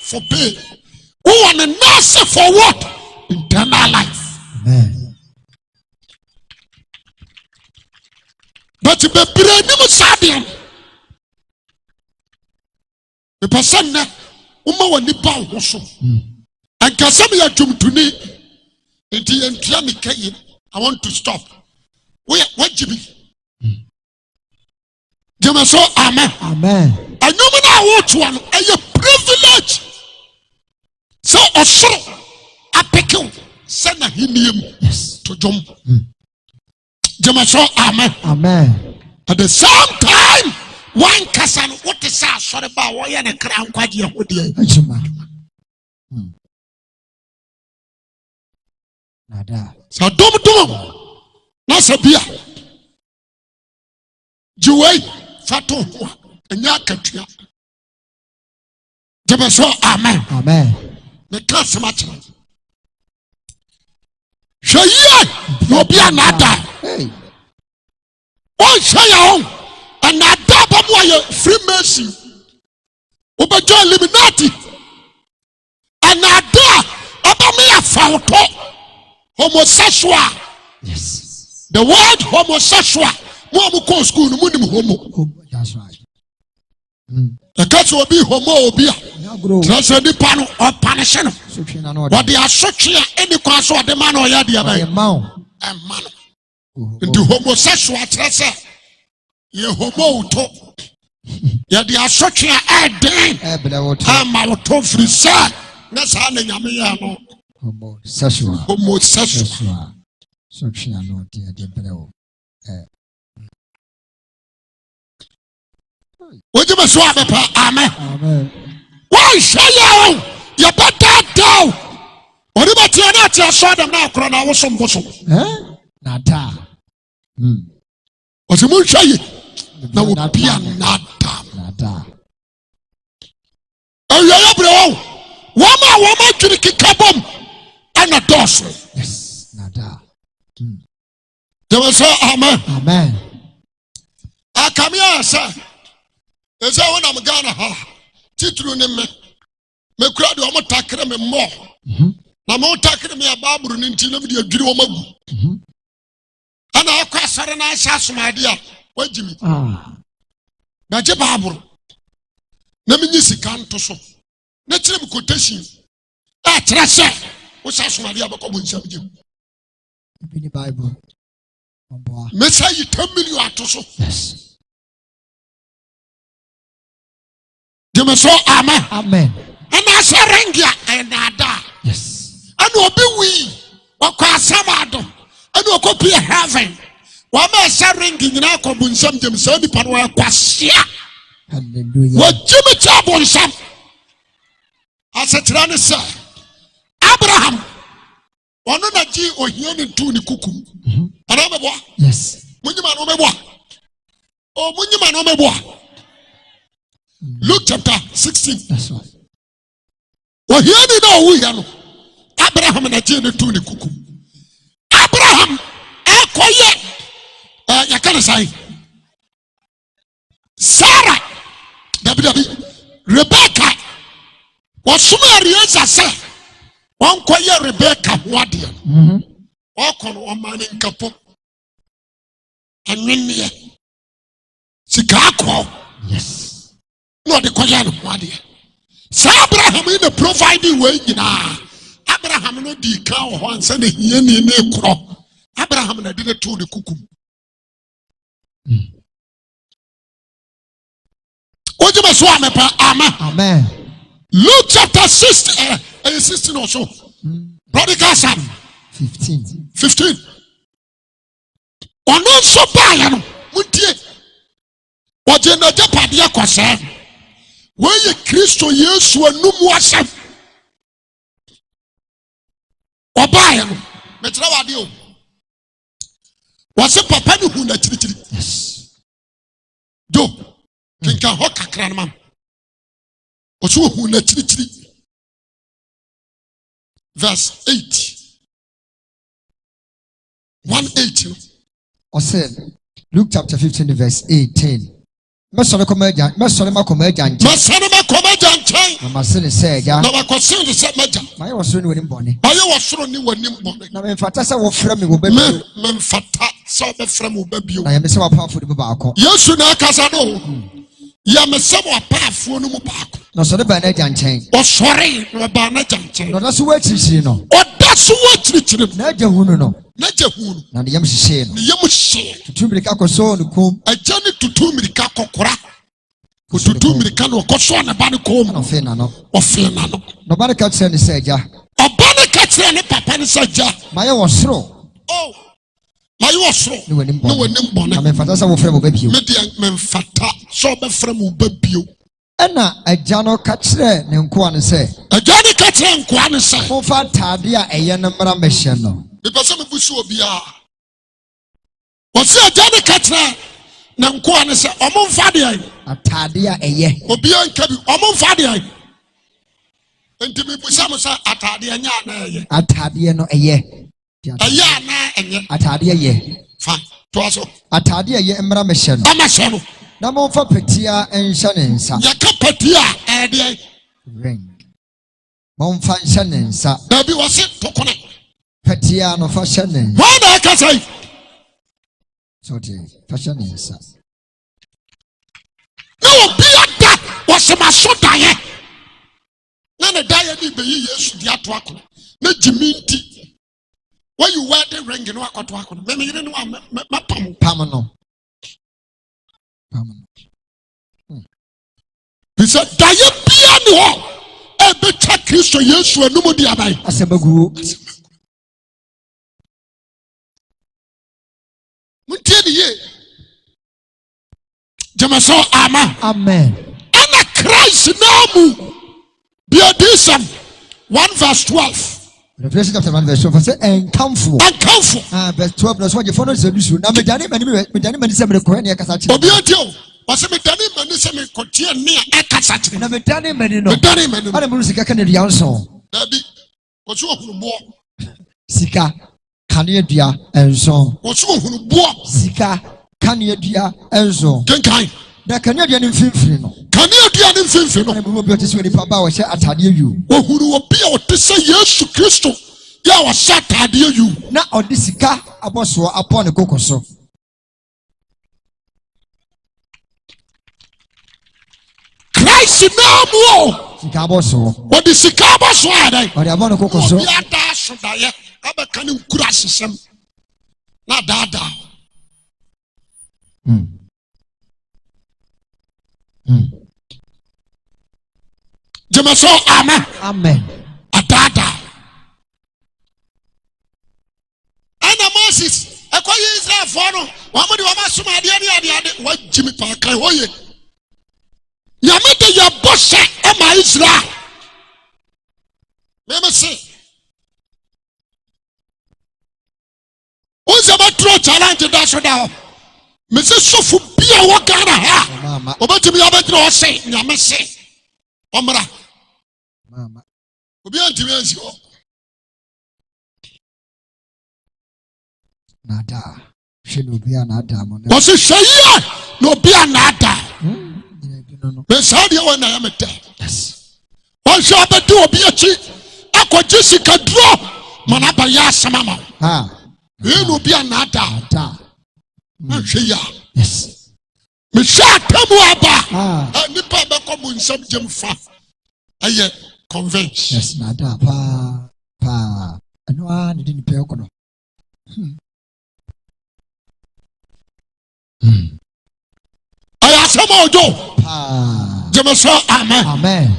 for pay who want a nurse for what eternal life. Amen. But the brain no sabian the person na uma wani ba wo so anka sam ya tumtuni enti entua me kai I want to stop. What Jimmy? Jimmy so amen. I know when I watch one, a privilege. So also I pick you, send a him to jump. Jimmy so amen. At the same time, one cousin, what is that? Sorry about why and a crown quite your hoodie. Nada. So don't. Nasabia Juway Fato Nya Katia Jebeso amen me class match Shaya no be another on shaya on another bamu Freemason Obajo Illuminati another abamu ya fauto homosexual. Yes. The word homosexual, mo go school, no homo. That's right. The cats will be homo obia. That's a dipano or panation. But they are such here any class or the man or yadia by a man. The homosexual treasure. Ye homo to. Yeah, they are such here a day. I'm out of free sir. That's how they are. Homosexual. Homosexual. So she are not dear below. What you must swap amen. Why say you better down? What about you not? I saw them now, Corona was some bosom. Nada. What's the moon say? Now would be nada. Oh, yeah, bro. Woman to the kick and a dorsal. Yes, nada. There was amen. I come here, sir. They say when I'm gonna ha. Titru ne me kura de omo takere me mo. Na mo takere me ababuru ni nti na me de adwiri omo agu. Ana akwa sare na ahya somade a wagimi. Na je baburu. Na me nyi sika nto so. Na kire me quotation. A kire se wo sa somade abakọ bo nsam gem. In the Bible. Messiah, you 10 million at so. Yes. You must say amen. And I say rengia and nada. Yes. And will be we. What cause Samado? And will copy heaven. What may say ringing in our common some Jimson Panwa Quasia. Hallelujah. What Jimmy Chabon Sam? I said, sir, Abraham. One na ji ohia ne tu ne kukum. Ana mebo? Yes. Munyima no mebo. Oh munyima no mebo. Luke chapter 16. That's right. Ohia ni na owu ya no. Abraham na ji ne tu ne kukum. Abraham akoye yakana sai. Sarah David Rebecca was Ariasa say one quiet Rebecca Wadia. Walk on one man in Capo and win here. Chicago. Yes. Not the quiet Wadia. So Abraham in the providing way. Abraham no di cow once and he in crop. Abraham did it to the cuckoo. What you must want me pa? Amen. Luke chapter 16 or so. Prodigal son. 15. Ono so ba ya no. Muntie. Oje na japade akwase. Wo ye Kristo Yesu anum asem. Oba ya no. Me tira wade o. Wase papa ni hu na chirichiri. Yes. Do. Kinka ho kakra na mam. Oso hu na chirichiri. Verse 8. 1:8. Or said, Luke chapter 15, verse 18. Mesole komeja nche. Masane ma komeja nche. Na masene se ja. Na wakose de se meja. Maye wasoro ni woni mbone. Maye wasoro ni woni mbone. Na me mfata se wo frɛ me wo ba bio. Me mfata se wo frɛ me wo ba bio. Na ye me se wa powerful de ba akọ. Yesu na akasa no. Ya me se wo powerful no mu ba akọ. Na so de ba na ja nchen. O sore na ba na ja nchen. Na so wa chirichiri no. O da so wa chirichiri. Na ja hunu no. Na ja hunu. Na de yam hihye no. Ne yam hihye. Tutu mirika koso no kom. Aja ne tutu mirika kokora. Tutu mirika no koso na ba ne kom. No fe na no. O fe na no. No ba ne ka kire ne se ja. Oba ne ka kire ne papa ne se ja. Maye wasoro. Oh. Maye wasoro. Ne woni mbone. Ne woni mbone. Na me mfata se wo frɛ mo ba bio. Me de me mfata so be frɛ mo ba bio. Ɛna agya no ka kire ne nkoa ne se. Agya ne ka kire nkoa ne se. Mo fa tade a ɛyɛ no mmara mɛhyɛ no. Me pese me busu obi a. Wo se agya ne ka kire na nkoa ne se omo mfa de ai. Atade a ɛyɛ. Obi anka bi omo mfa de ai. Enti me busa mo se atade anya na ɛyɛ. Atade no ɛyɛ. Ɛyɛ na ɛnyɛ. Atade ɛyɛ. Fine. To aso. Atade ɛyɛ mmara mɛhyɛ no. Ama hyɛ no. Na mo fa petia nhyɛ ne nsa. Ya ka petia ɛde ai. Ring. Mo fa nhyɛ ne nsa. Da bi wo se tokone. Petia no fa hyɛ ne nsa. Why na ka say? So de fa hyɛ ne nsa. Na obi ada wo se ma so daye. Na ne daye ni be yi Yesu di ato akọ. Na jimi nti. When you wear the ring no akoto akọ. Me yire no ma pam. Pam no. Pam no. He said daye bia ni ho. E be cha Kristo Yesu anum di abai. Asebagu. Muntie di ye. Jamaso ama. Amen. Ana Christ namu. Bia disam 1 verse 12. Revelation chapter 1 verse 12 say enkamfo. Enkamfo. Verse 12 no so je follow the issue. Na medane mani se me ko ne akasa chi. Obi atio. Wase medane mani se me kotie ne akasa chi. Na medane mani no. Medane mani. Ana mu sika kan dua nso. Dabi. Koso ohunu bo. Sika kane dua enso. Koso ohunu bo. Sika kane dua enso. Kenkai. Na kane dua ne mfimfini no. Kane dua ne mfimfini no. Na mu bi otisi ni papa wo hye atade yu. Ohunu obi a otise Yesu Kristo. Ya wa hye atade yu. Na odi sika aboso apɔ ne kokoso. Christ namu. Sika aboso. Odi sika aboso adai. Odi abɔ ne kokoso. Ya da so daye. Abeka ne nkura sesem. Na dada. Jamaso amen. Amen. Adada. Ana Moses, ekoyi Israel for no, wamudi wamasuma ade wa Jimmy pa kai hoye. Nyame de ya bose e ma Israel. Me say. Once about throw challenge that so down. Me say so fu bia wo Ghana ha. Obetimi abetro o say nyame say. Omra. Mama. Obi antimi ansi ho. Nada. She no be anada mo. What's say no be anada. Me say dey when I am there. Yes. One shop do obi achi. Akwaji sika dro. Mana ba ya samama. Ha. No be anada. Da. Ahwe ya. Yes. Me sha tamu aba. Ah. Nipa be ko bu nsam gem fa. Aye convention. Yes, nada pa. Ano ni din pe ko no. Aya sama ojo. Pa. Jamaso, amen. Amen.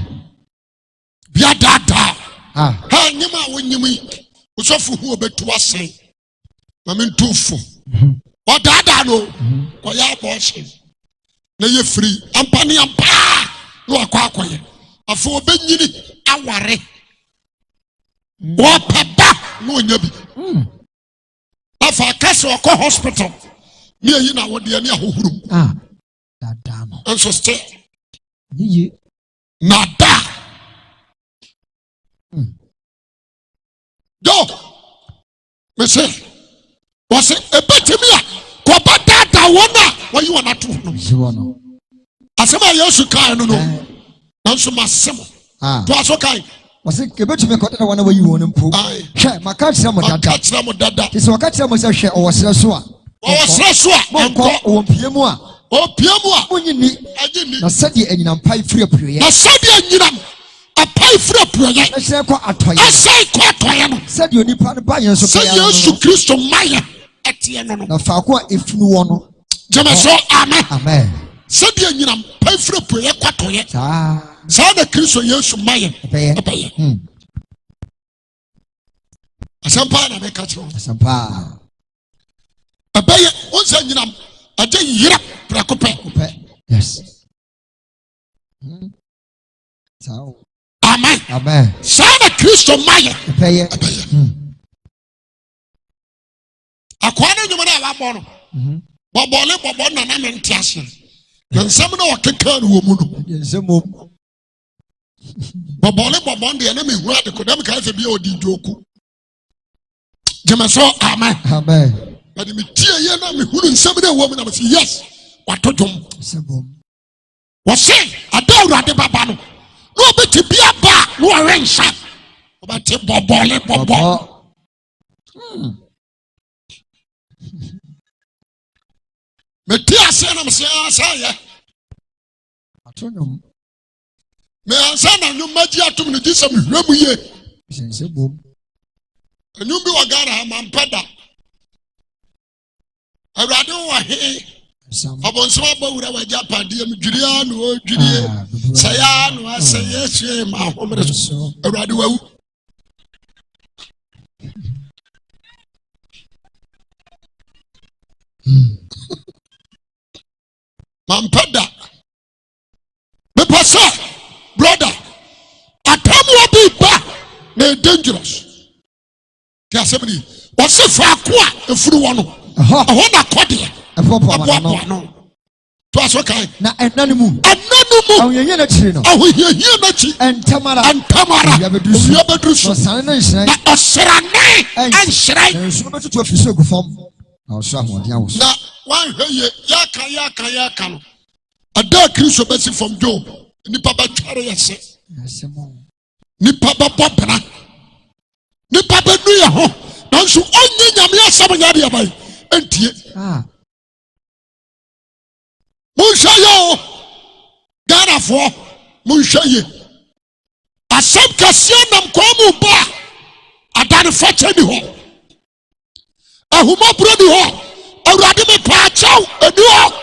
Bia dada. Ah. Ha nyima wonyimi. Usofu hu obetu ase. Mame ntufo. O dada no. Ko ya abortion. Na ye free. Ampani ampa. No akwa akoye. Afo obenyini aware. Wo papa no nyabi. Afa kase okọ hospital. Me yi na wo de ani ahohuru. Ah. Dada no. Enso stay. Niye. Nada. Yo. Me say. Was it a betimia? Ko dada wona. Wa yi wona to no. Jiwo no. Asema Yesu kai no no. Nanso masemo. Ah. To aso kai. Was it kebetumi ko dada wana wa yi wona mpo. Hwe maka kira mo dada. Maka kira mo dada. Tisi waka kira mo se hwe o wasere so a. O wasere so a. Monko o mpie mu a. O pie mu a. Onyini. Agini. Na sadi anyinam pai firi apuye. Na sadi anyinam apai firi apuye. Na se ko atoye. Asai ko atoye no. Sadi onipa no ba yen so pa ya. Sadi Yesu Kristo maya etie no no. Na fa ko efunu wo no. Jamaso amen. Amen. Sadi anyinam pai firi apuye ko atoye. Sa na Kristo Yesu maya. Apaye. Asampa na me ka cho. Asampa. Abaye onza nyinam aje yira prakope. Yes. So. Amen. Amen. Sana Kristo maye. Abaye. Akwana nyuma na wa bono. Bobole na me ntiase. Nsem na okeka no mu no. Nsem. Bobole de na me hu ade ko dem ka se bia odi joku. Jemaso amen. Amen. But me tie ye na me hu nsem na wo mu na me say yes. Watodom. Sebom. Wose adawra de baba no. No beti bia ba no arensa. Obati bobole bobo. Me tia se na me say asaya. Atonum. Me ansa na nyu magi atum ne gisam hwemu ye. Sebom. Enyu bi wagara ha mampada. Awrade wo he. Abonso abawura wa Japan de mdwiria no odwirie. Saya no asaya hwe ma homre so. Awrade wawu. Mampada. Me pasa brother. Atamu obi ba na dangerous. Ti asebni. Wose fa ko a efuru wo no. Ho na kode. Apo no. To aso kai. Na enanimu. Enanimu. Awuye na chiri no. Awuye na chi. Entamara. Obi abedrusu. Osane na nhyira. Na osrane. Enhyira. Na nsuno betutu afisi ogufam. Na oso ahoden awo. Na wan hweye yaka no. Ada Kristo besi from Job. Nipa ba tware yese. Yesemo. Nipa ba bobra. Nipa ba nu ye ho. Nanso onye nyame asam nyade abai. Entie. Munshayo. Garafo. Munshaye. Asem kasia nam kwa mu ba. Adane fache ni ho. Ahuma bro ni ho. Awurade me pa chaw eni ho.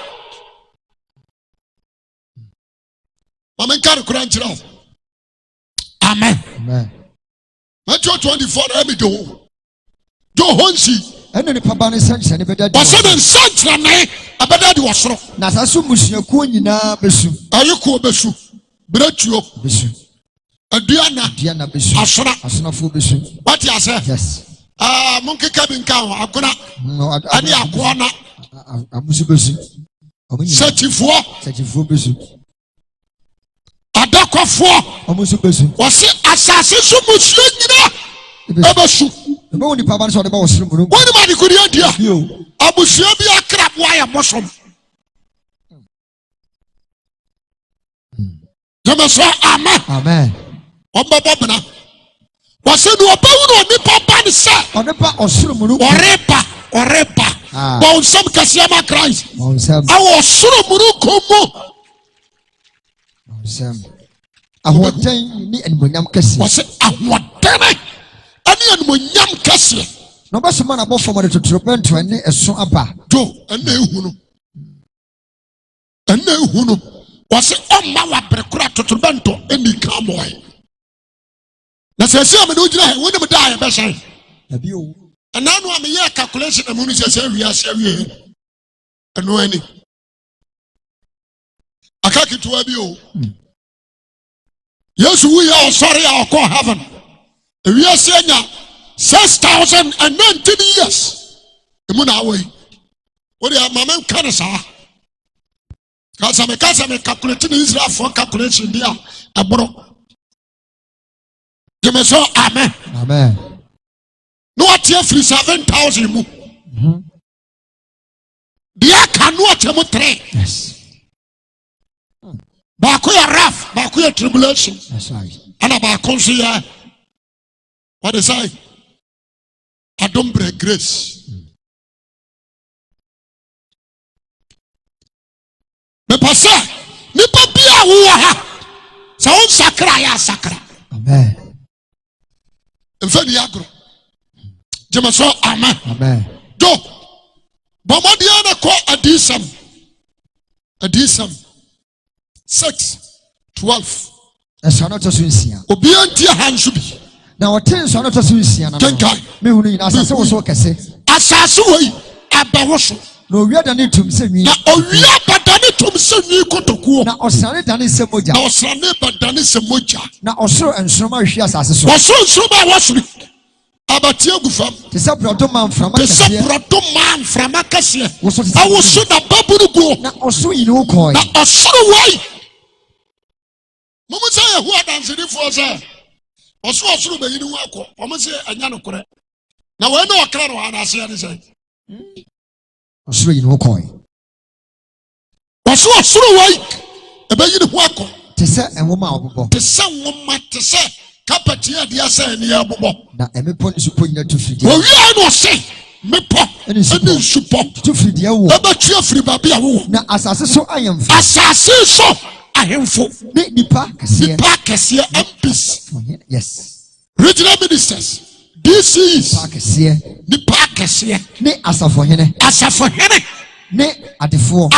Mama nkare kura nkyira ho. Amen. Amen. Matthew 24 emi do honsi. Eno ni papa ne sanche ne bedadi. Wase ne sanche ne abedadi wosoro. Na sasu musuakuo nyina besu. Ayeko besu. Bretuo besu. Aduana besu. Asona fu besu. What you say? Yes. Monkeka bi nka ho akona. Ani akona. Amusu besu. Sechifuo besu. Adakofo. Amusu besu. Wase asase so musuo nyina. Ebesu. Ebe woni papa so de ba wosoro mu. Woni ma de kuriya dia. Abusuo bi akrabo aye mosom. Jamaso amen. Amen. Omba bobna. Wase no obawu no nipa ba ne se. Onepa osoro mu. Orepa. Ba unsam kasia ma Christ. Unsam. Awo osoro mu komo. Unsam. Ahoden ni enmonyam kase. Wase ahoden ani enmonyam kase. No ba soma na bofo mo de totropento ene eso aba. Jo ene ehunu. was on my brekura totorobento eni kamoy na se se amene ugina he woni meda ya be hye abi o ana no am ye calculation amunu se wi ase wi eno ani akaki to abi o yesu wi ya sorry ya ko heaven wi ase anya 6,019 years emu na awoi odi amama kan sa kasa me calculate ni Israel for calculation dia abro Jemeso amen no atie free 7,000 mu dia kanu atemu 3 yes ba ko ya raf ba ko ya tribulation that's right ana ba ko so ya what is I adombre grace me passa ni papia wo ha sa on sakra ya sakra amen mfani agro Jemeso amen do bomodia na ko adisam 6:12 esa no to so nsia obi antia hansu bi na woten so no to so nsia na me hunu ina asase wo so kese asase wo yi abawoso na owia da ne tum se nwi na owia bada ne tum se nwi kotokuo na osane da ne se moja na osane bada ne se moja na osoro ensroma hwi asase so osoro ensroma wasori abati agufam te se brodo man frama kase awoso na baburu go na oso yi no koi na osoro wai momo say hu adansedi fo say osoro be yi ni wako omo say anya no kore na we na okra no ana ase ani say osoro yi no koi osoro wai e be yi ni wako te se enwoma obobo te se nwoma te se kapatia dia say ni abobo na emepo ni supo nyina to fidi o wi no say mepo eni supo to fidi ya wo eba twa firi babi ya wo na asase so ayemfo asase so ahemfo ne nipa kese MPs yes regional ministers DCs nipa kese ne asafo hene ne adefo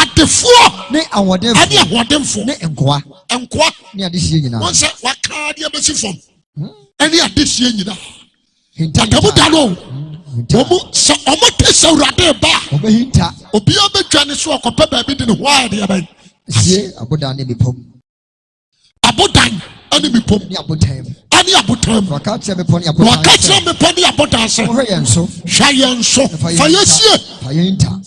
ne awodemfo ne enkoa ne adesie nyina won se waka de abesi fom ene adesie nyina hintamu dalo omo tesa urade ba obehinta obi obetwane so okopa ba bi de ne hwa de abai sie abodan ne bepom abodan ani bepom ne abodan ani abodan wakatia bepom ne abodan wakatia bepom ne abodan se wo yenso fayesie fayehinta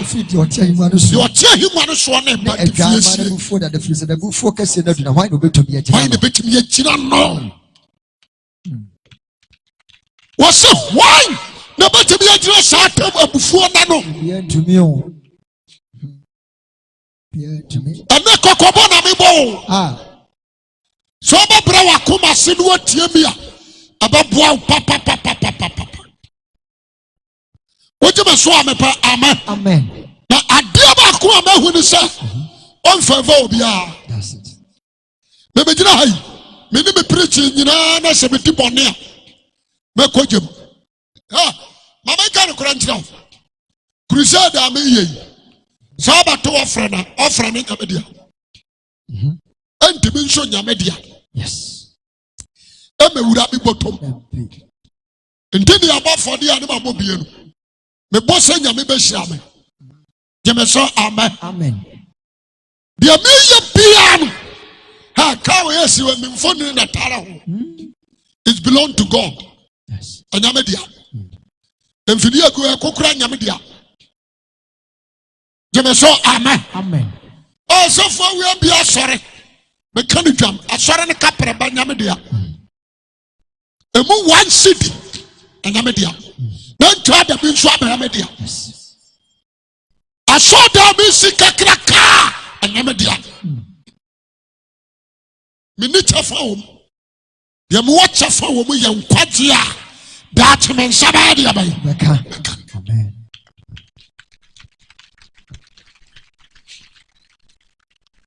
fiti otia himanu so otia himanu so na ba de fiesie ne bufo da de fiesie da bufo kase na duna hwan obetumi agina hwan obetumi agina no what's why na betumi agina sa tam abufuo na no yentumi o ana kokobo na mebo so ba bra wa koma se no atie mi a ababoa papa ojema so amepa amen na adia ba ko amahu ni se on favor obia that's it me begina hai me ni me preach nyina na se me dibone a me kojem mama ka no kora ntina crusade am yei saba to ofra na nyamedia enti bi nso nyamedia yes emewura bi botom enti ya bafo de ade ba bobie no me bosse nyame be hia me Jemeso amen de me ye piano ha ka we yesi we me mfoni na tara ho it belong to God yes nyamedia emfidi akokura nyamedia Jemeso amen so for we be asore me kan dwam asore ne kapre ba nyamedia emu one city nyamedia na ntwa da bi nso aba nyamedia asoda bi sikakraka nyamedia me ni chafa wo ye mo chafa wo mo ye nkwaje a that men sabadi abai amen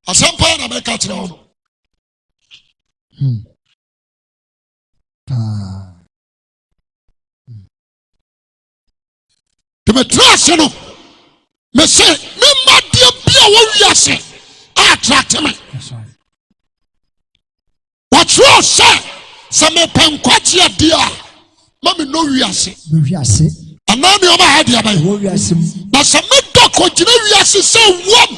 asampa na be ka kire wo me trust no me say me madie bia wo wiase a Some penquatia dear. Mammy no wiase. Wiase. And now you have the other. But some doko wiase say what?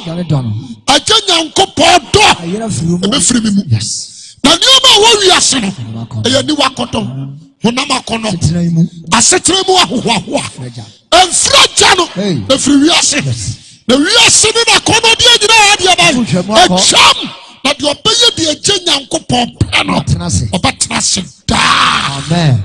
I tell you, Uncle Paul door. Yes. Now you know what wiase. I knew what cotton. Hunamakono. I said to him, and Frajano, the free wiase. The wiase in a corner, a chum. But you pay the agenda, Uncle Paul panel. But Tracy. Amen.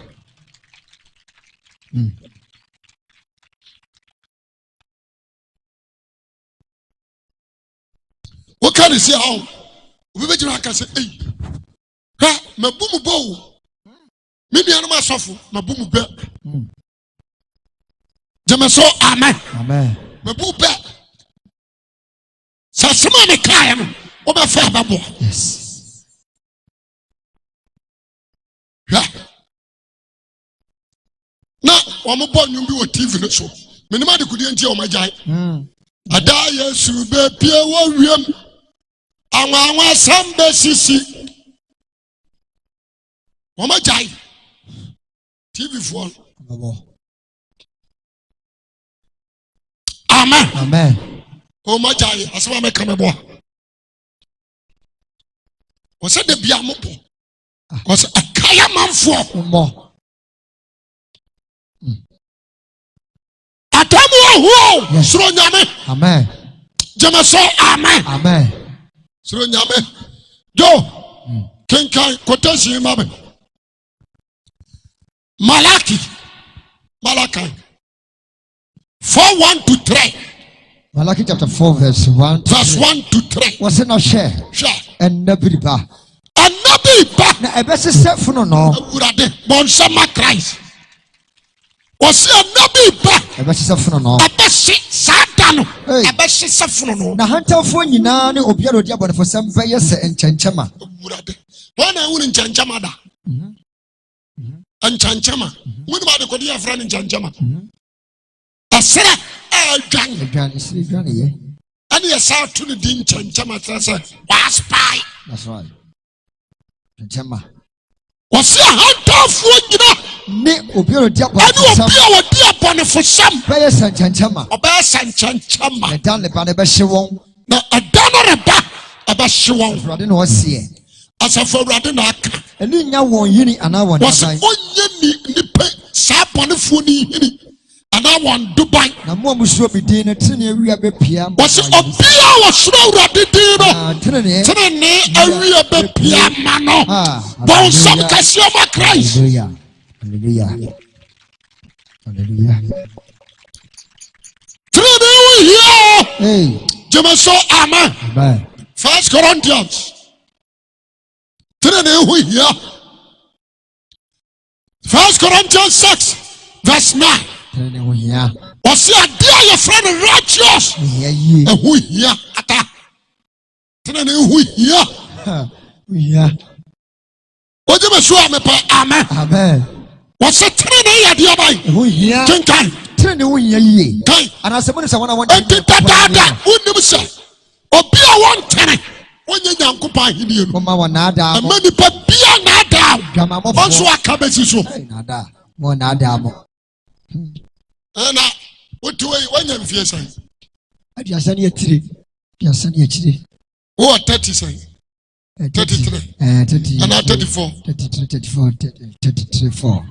What can you say? How we can say, hey, my boom bow. Maybe I'm not suffer, my boom bear. Jamaso, amen. Amen. My boom bear. Sassamani Kayan, or my father. Yes. Now, I'm a born you be a TV show. Minimum couldn't tell my giant. A die, Sube, Pierre William. Awa Samba Sisi. Mama Jai. TV4. Amen. Amen. Oh my Jai, as one make a boy. Was it the Biamopo? Was a Kaya man for more. Atamu, Sronyame. Amen. Jamaso, amen. Amen. Sronyame. Yo, Kenkai, Kotashi, Mabel. Malachi 4:1-3. Malachi chapter 4 verse 1 to 3. Was it not share? Share. And Nabiba. And Nabiba. Na ebese sefuno no. Urade bonsama Christ. Was it Nabiba? Ebese sefuno no. Ebese Satan. Ebese sefuno no. Na hantamfo nyina ne obiara odi abonefosam beye se enchenchema. Urade. Wana unu enchenchema da. Enchenchema. Wunu ba de kodi afra enchenchema. Asera Adwan ye. And yes, out to the din enchenchema say was spy. That's right. Enchenchema. Was your hantamfo nyina ne obiara odi abonefosam. Anu obiara odi abonefosam beye se enchenchema. Oba se enchenchema. Na dan le ba ne be hye won. Na adano reba aba hye won. Awurade na ose asafo awurade na aka eni nya won yini ana won was onye ni pe sa bonefo ni yini ana won dubai na mo amusuo bi din na tene awia be pia was obia was awurade din no tene awia be pia ma no bon some kasio ma Christ. Hallelujah. Hallelujah. Hallelujah. Tene here. Hey. Jemaso amen. Amen. 1 Corinthians. Tene here. 1 Corinthians 6 verse 9. Was your dear friend righteous? And who here? Who here? Yeah. What do you show me? Amen. Amen. What's a train idea by who here? Can train who here? And I said, someone I want to do that. Who never say? Or be a one tenant. When you young couple, you know, nada. Many papia nada. Also, a cabbage is so. Nada. More nada. And what do I when you're facing? I just send you 3. Just send you 3. Oh, 30 say 33. 30. And 34. 33, 34, 33, 4.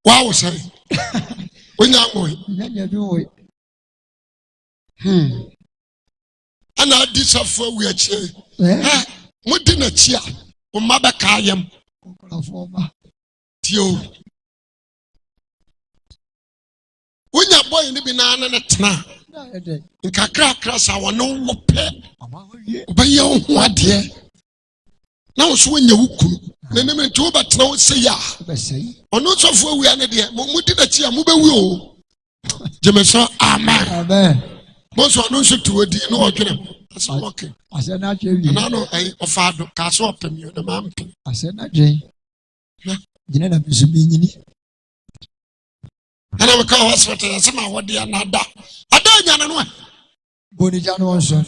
Wow, say. When you're going. And I did suffer we are cheer. What didn't a cheer? O mother Kayam. Tio. When you're boy in the banana and a tna. In Kakra, I want no pet. But you what dear? Now, so when you could, then I'm to but no say ya. Or not so for we are there. What did a cheer move away? Jameson, amen. Amen. Most are not to a deal or that's okay. I said, not Jane. And I know I offered castle up and you the man. I said, not Jane. You know, I'm busy. And I will call hospital and somehow what they are not that. I don't know. Bonnie John Watson.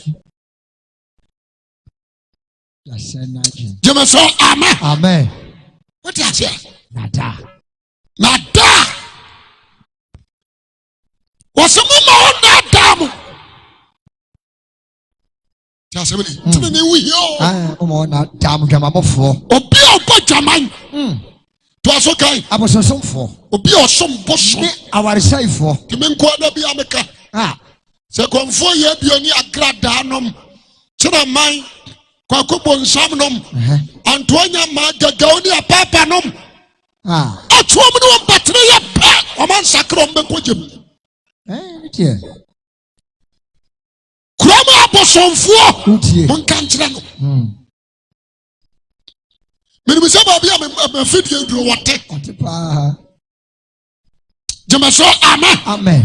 Jemeso amen. Amen. What is it? Nada. Was a mama nada. Just a minute. Obio Bajaman. Was okay. I was some for. Obio some bush. Our say for. To men quite be America. Second 4 years, Bioni Agradanum. China mine. Kwakubon Samnum. Antonia Magagoni Papanum. A 2 battery pack. A man sacrum Bekujim. Krama Bosonfo. Munkantrano. Minimizaba be a video do what take. Jamaso amen. Amen.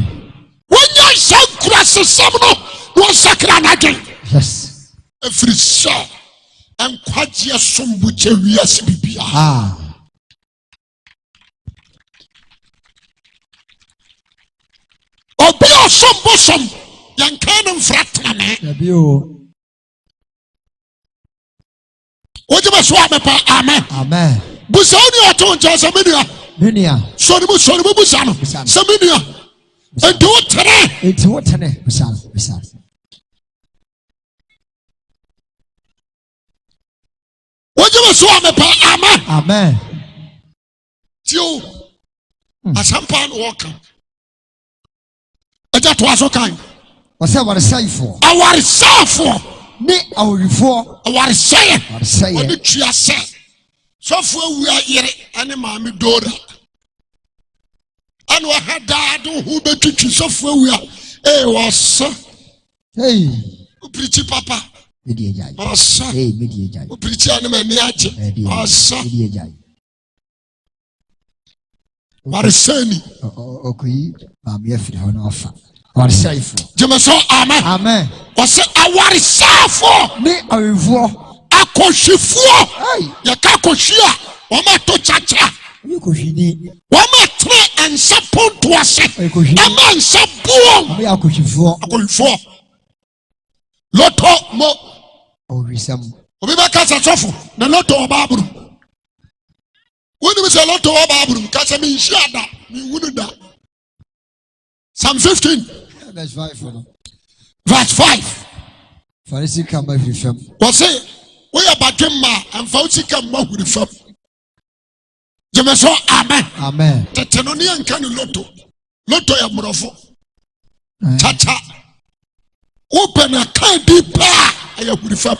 When you say cross Samno, no sacran again. Yes. Every saw and Quadia Sumbuche Rias Bibia. Obio some bosom, young cannon fratane. What you must swap upon amen. Amen. Busoni or told Jasaminia. Sonibu Busano. Saminia. And do it today. It's what today. What you must swap upon amen. Amen. You a sampan walker. That was okay. What's that? What a say for? Our say for. Ne our before. Our say. What say? What did you say? So for we are here, and Mammy Dora. And we had dad who bet you so for we are. Hey, was hey, pretty papa. Media. Sir. Hey, media. Pretty animal. Sir. What is saying? Okay, I'm here for the offer. What is say for? Jemeso amen. Amen. What's it? I want to say for ne awivuo akoshifuo. Ya kakoshia. Wama to chacha. You koshini. Wama tre and sapon to us. Ama and sabuo. We akoshifuo. Akoshifuo. Loto mo. Orisam. Obi bakasa sofo. Na loto obaburu. When we say loto obaburu, kasa mi shiada, mi wunuda. Psalm 15. Verse 5. Verse 5. Farisi kama vifem. Wase, we are bakema and fauci kama vifem. Jemeso amen. Amen. Tetenoni ankani loto. Loto ya murofo. Chacha. Open a candy pa aya vifem.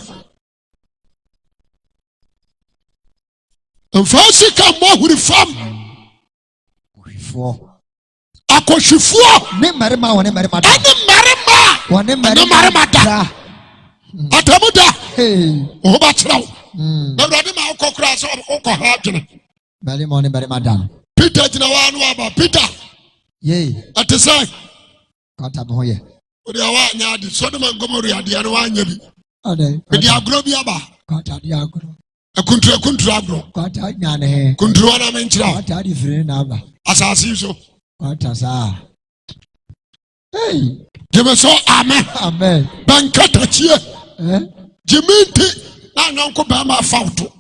And fauci kama vifem. Vifo. Akoshifuo. Ne marima wane marima da. Wane marima da. Atamuda. Hey. Oba trawo. Na brade ma okokura so okọ ha dwene. Marima wane marima da. Peter jina wa no aba Peter. Yey. Atesai. Kanta no ye. Odi awa nya adi so de man gomori ade ane wa nya bi. Ade. Edi agro bi aba. Kanta di agro. Akuntru agro. Kanta nya ne he. Kuntru na menchira. Kanta di fire na aba. Asasi so. Kanta sa. Hey. Jemeso amen. Amen. Bankata chie. Jiminti na nyonko ba ma fauto.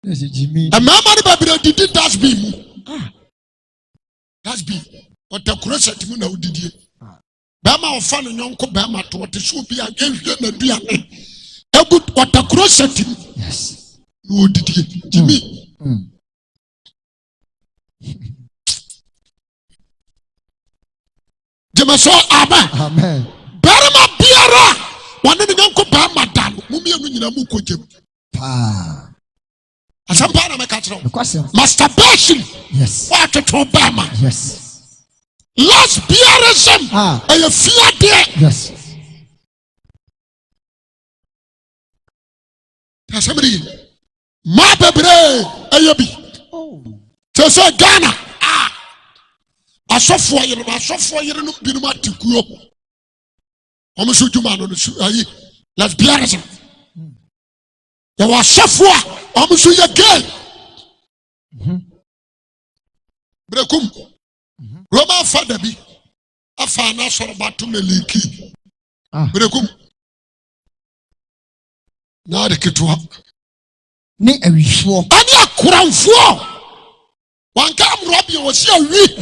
Yes, Jimmy. E mama ni babire didi dasbi mu. Dasbi. O te kureset mu na udidie. Ba ma ofa no nyonko ba ma to te so bi a ehwie na dua. Ebu o te kureset mu. Yes. No udidie. Jimmy. Jemeso amen. Amen. Barama biara wane ne nyanko ba madan mumie no nyina mu kojem Pa. Asampa na meka kire. Masturbation. Yes. What to Obama? Yes. Lesbianism. And you fear there. Yes. There's somebody. Ma bebre ayabi. Oh. Tese Ghana. Asofo yere no binu matikuo. Omo so djuma no ayi lesbianism. There was asofo omo so ye gay. Brekum. Roma father bi afa na soro batum na leki. Brekum. Na de ketwa. ne awifo ani akoramfo wanka amrobia wo se awifo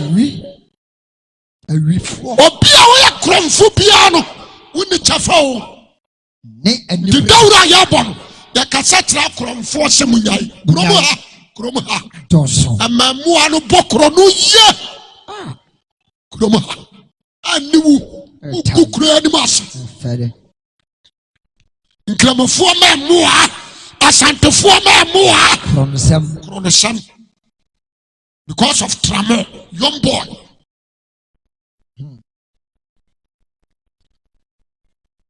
obi a wo yakromfo bia no woni chafa o ne ani de dawra ya bon ya kasa tra akromfo se munyai kromo ha doso amamu anu bokro no ye kromo ha aniwu ukukru ani mas fere nkramofo ma mua asantefo ma mua from some because of trauma young boy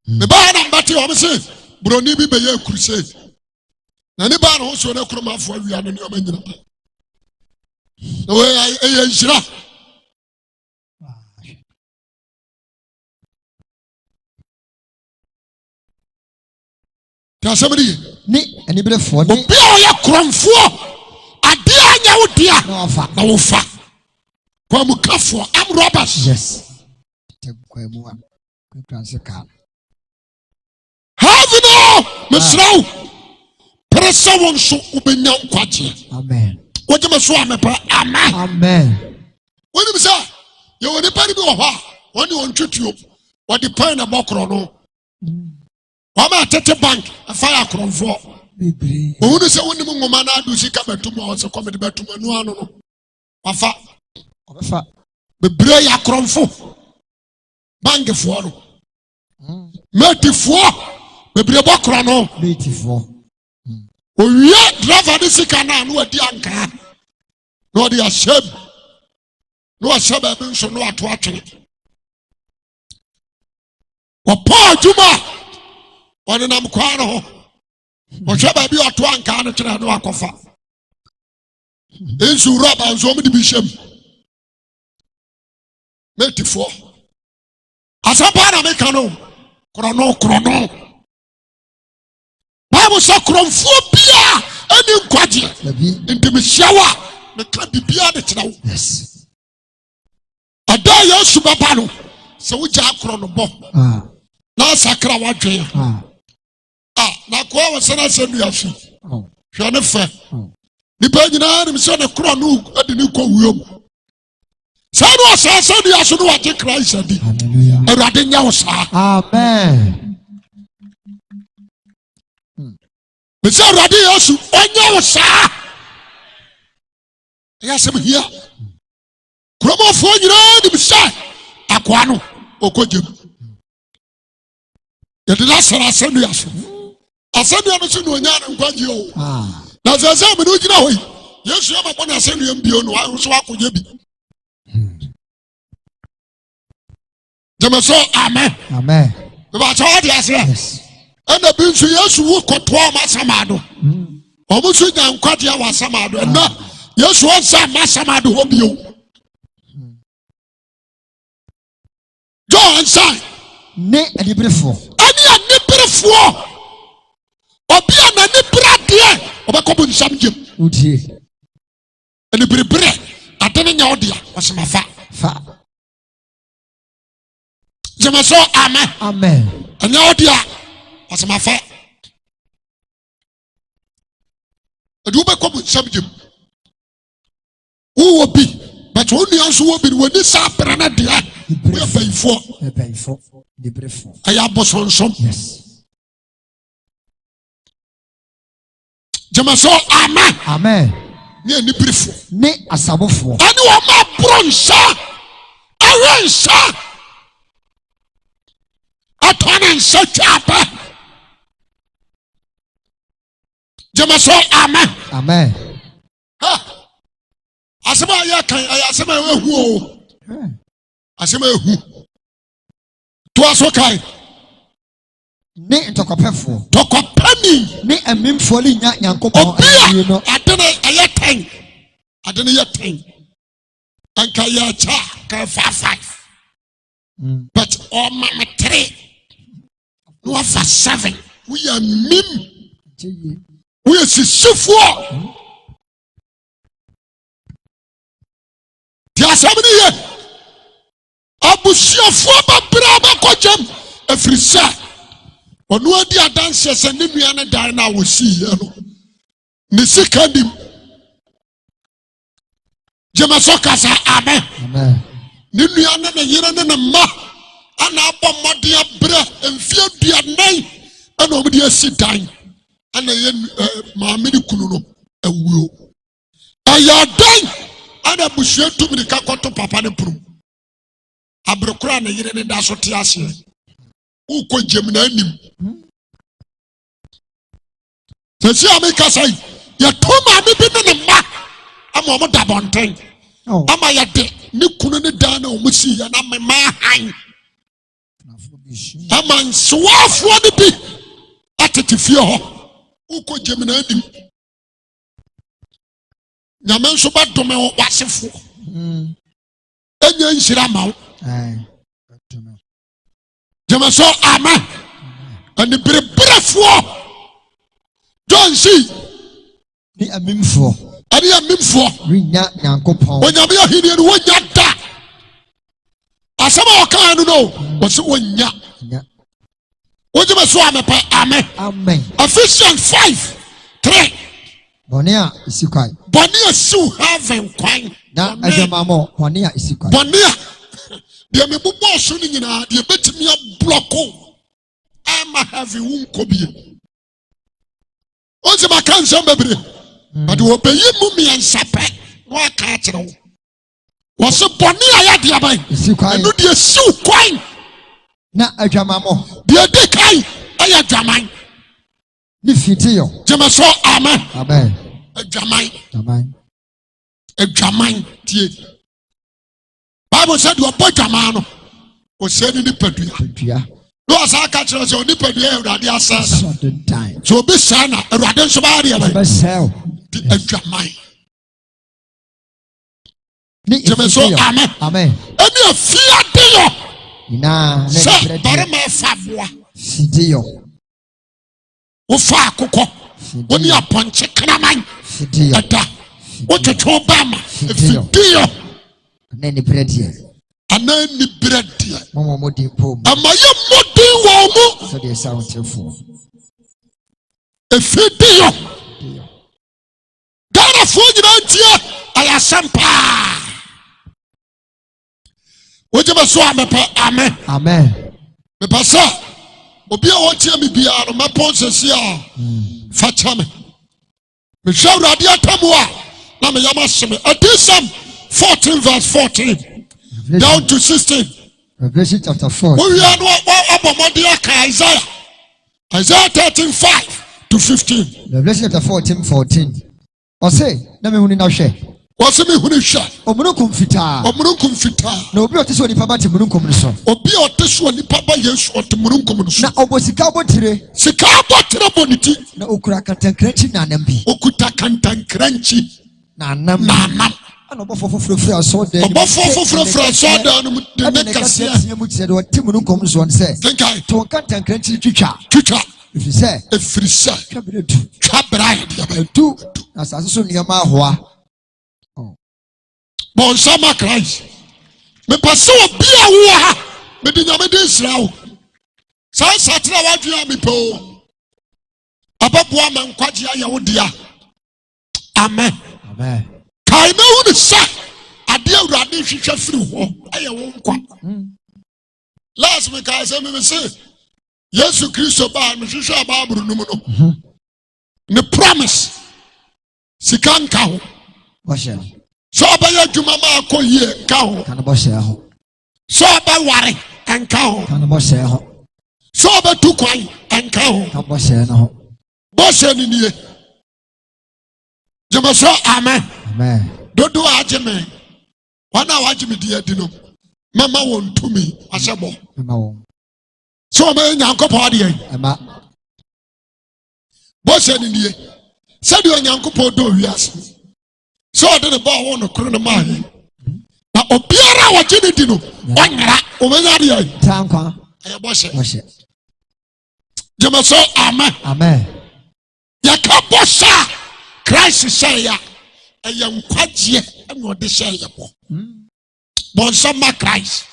me ba na mbati o me say broni bi be ye crusade na ni ba na ho so na kromafo awia no ne o manyina no we ye njira ta sabri ni anibrefo ni obi o ye kromfo ade anya wo dia na wo fa kwa mukafo am robbers yes te kwa mu a kwanse ka have no mesraw pressa won so ubenya nkwaje amen wojema so amepa amen woni bisa ye woni pari bi wo ha woni won twetio wodi pan na bokro no wama tete bank afaya akronfo bibri woni se woni ngoma na adu sika betum o se komede betum anu anu no wafa obefa bebre ya akronfo bank fo no metifo bebre bokro no metifo owie driver de sika na anu adi anka no de ashab no ashab be nso no ato atwe wa juma wani nam kwa no ohwe ba bi ato anka no twere no akofa ensu roba nso mu de bi hyem metifo asapa na meka no krono Bible so kromfo bia ani nkwaje intimisiawa me ka bibia de tirawo yes ada Yesu baba no se wo ja krono bo na sakra wadwe na kwa wasana senu ya fi hwe ne fe ni ba nyina ni se ne krono adi ni kwa wuom sanu asasa ni aso no wate Christ adi hallelujah erade nya wo sa amen Mese radi Yesu onye wo saa ya sem hia kromofo nyina ni misa akwa no okojem ya de la sara senu ya so asenu ya no so no onya na nkwaje o na sasa me no gina hoyi Yesu ya mabona asenu ya mbio no wa so akoje bi Jamaso amen amen ba chawa dia se yes ena binsu Yesu wo koto amasamado omusu nya nkwaje awasamado na Yesu onsa amasamado hobio John sai ne anibrefo obi ana ni brade obekobu nsam gem udie ani brebre adene nya odia wasemafa fa Jamaso amen amen anya odia wasemafa adu bekobu nsam gem wo bi but wonu anso wo bi woni sa prana dia we bayfo librefo aya bosonsom yes Jamaso amen amen ni briefo ni asabofo ani wo ma bronsa awensa atwana chapa Jamaso amen amen ha asema ya kan asema ehu o asema ehu to aso kai ni ntokopefo tokopani ni amimfo li nya nyankopon ayi no adene ayeten adene yeten anka ya cha ka 5 but all mama 3 no for 7 we are mim we are sifo dia sabni ye abusiafo babra bakojem efrisa onu adi adanse se ne nua ne dan na wosi ye no Nisikandi. Jemasokasa, amen. Amen. Ninuana na yirana na ma. Ana abomodia bre mfie duanan ana omudi asidan. Ana ye maame ni kunu no awuo. Ayadan ana buhie tumi ka kwoto papa ne prum. Abrokura na yire ne da so te ase. Uko jemna anim. Sesi ameka sai ya toma me bi ne ma ama omo da bonten. Ama ya de ni kunu ne da na omusi ya na me ma han. Ama nsuafo ne bi atete fie ho. Uko jemna anim. Nyame nso ba dome wo wasefo. Enya nshira mawo. Jama so amen. And the brefo John see ni amimfo. Ani amimfo. Rinya Nyankopon. Onyame ahini no wonya da. Asama oka no no. Wo se wonya. Wojema so amepa amen. Amen. Ephesians 5:3. Bonia isikwai. Bonia su have kwan. Na adwamamo bonia isikwai. Bonia de me bubo so ni nyina de betimi abloko. Ama have wunko bie. Onse makansa bebre. But wo peyi mu mi ansape. Wo aka kire wo. Wo se bonia ya de aban. Isikwai. Enu de su kwan. Na adwamamo. De de kai aya dwaman. Ni fitiyo. Jema so amen. Amen. Adwaman. Amen. Adwaman tie. Bible said you put dwaman no. O se ni padua. Padua. No asa ka kire so ni padua Awurade asa. Sudden time. So be sana Awurade nso ba de ba. Besel. Di adwaman. Ni Jema so amen. Amen. Eni afia de yo. Ina Se barema favoa. Fitiyo. Wo fa akokɔ. Wo ni aponche kraman. Fitiyo. Ada. Wo twetwo ba ma. Fitiyo. Na ni breadie. Ana ni breadie. Momo modi pom. Amaye modi wo mu. So dey sound telefon. Fitiyo. Dara fo nyina ntie ayasampa. Wojeba so amepa amen. Amen. Me pasa obi a wotie me bia no maponsesi a fa chame. Me hwa Awurade atamu a na me yama hye Adisam 14 verse 14 down to 16. Revelation chapter 4. We are no abomodi aka Isaiah 13:5 to 15. Revelation chapter 14. O say na me huni na hwe. What's me huni hwe? Omununkum fitaa. Omununkum fitaa. Na obi ote so nipa ba te mununkum no so. Obi ote so nipa ba Yesu ote mununkum no so. Na obosika botire. Sika botire boniti. Na okura kantankranchi na anam bi. Okuta kantankranchi na anam. Na anam. Ana obofo foforo aso de. Obofo foforo aso de no de nekase. Ana mu tire de ote mununkum so on say. Kenkai. To kantankranchi twitwa. Efiri se. Twaberedu. Twabrai de ba. Du. Na asase so niyama ahoa. Bon sama Christ. Me paso obi a wo ha. Me di nyame de Israel. Sai satra wadua me po. Ababoa man kwaje aye wo dia. Amen. Amen. Kai na wu ni sa. Ade Awurade hwehwe firi ho. Aye wo nkwa. Last week I say me say Yesu Kristo ba me hwehwe ababuru num no. Ne promise. Sikanka ho. Washa. So abaya dwuma ma akoyie ka ho. Kana bo hye ho. So abaware enka ho. Kana bo hye ho. So abatu kwan enka ho. Kana bo hye no ho. Bo hye ni nie. Jema so amen. Amen. Dodo ajeme. Wana wajeme di adino. Mama won tumi asebo. Mama won. So ma Nyankopon de en. Ema. Bo hye ni nie. Se de Nyankopon do wiase. So I didn't buy one of Corona Mani. Now, Obiara, what you did, Onyra, Omenaria, Tankwa, I wash it. Jamaso, amen. Amen. Yakabosa, Christ say, a young quadje, and what they say. Bonsama Christ.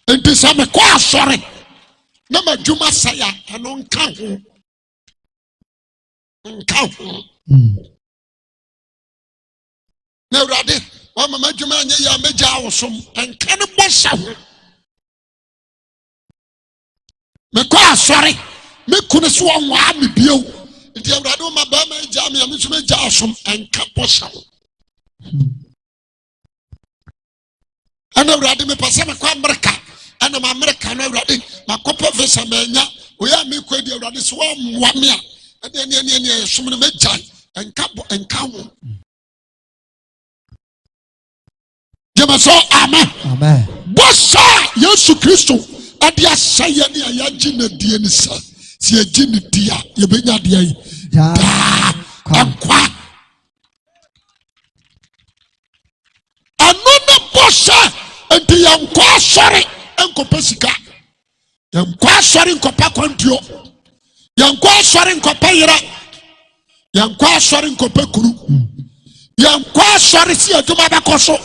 And this I'm a quite sorry. Nama Juma Saya, and on count. Na Awurade wa mama dwuma anya ya meja awosom enka ne bosha ho me kwa sori me kunu so wa me bio nti Awurade ma ba ma ja me am so meja asom enka bosha ho ana Awurade me pese me kwa America ana ma America na Awurade makopa visa manya oya me kwa di Awurade so wa mwa me a ne som ne meja enka ho Jemaso amen. Amen. Bossa Yesu Kristo adi asaya ni ayaji na die ni sa. Si aji ni dia ye benya dia yi. Kwa. Anona bossa enti yankwa sori enkopa sika. Yankwa sori enkopa kwantuo. Yankwa sori enkopa yira. Yankwa sori enkopa kuru. Yankwa sori si aduma bakoso.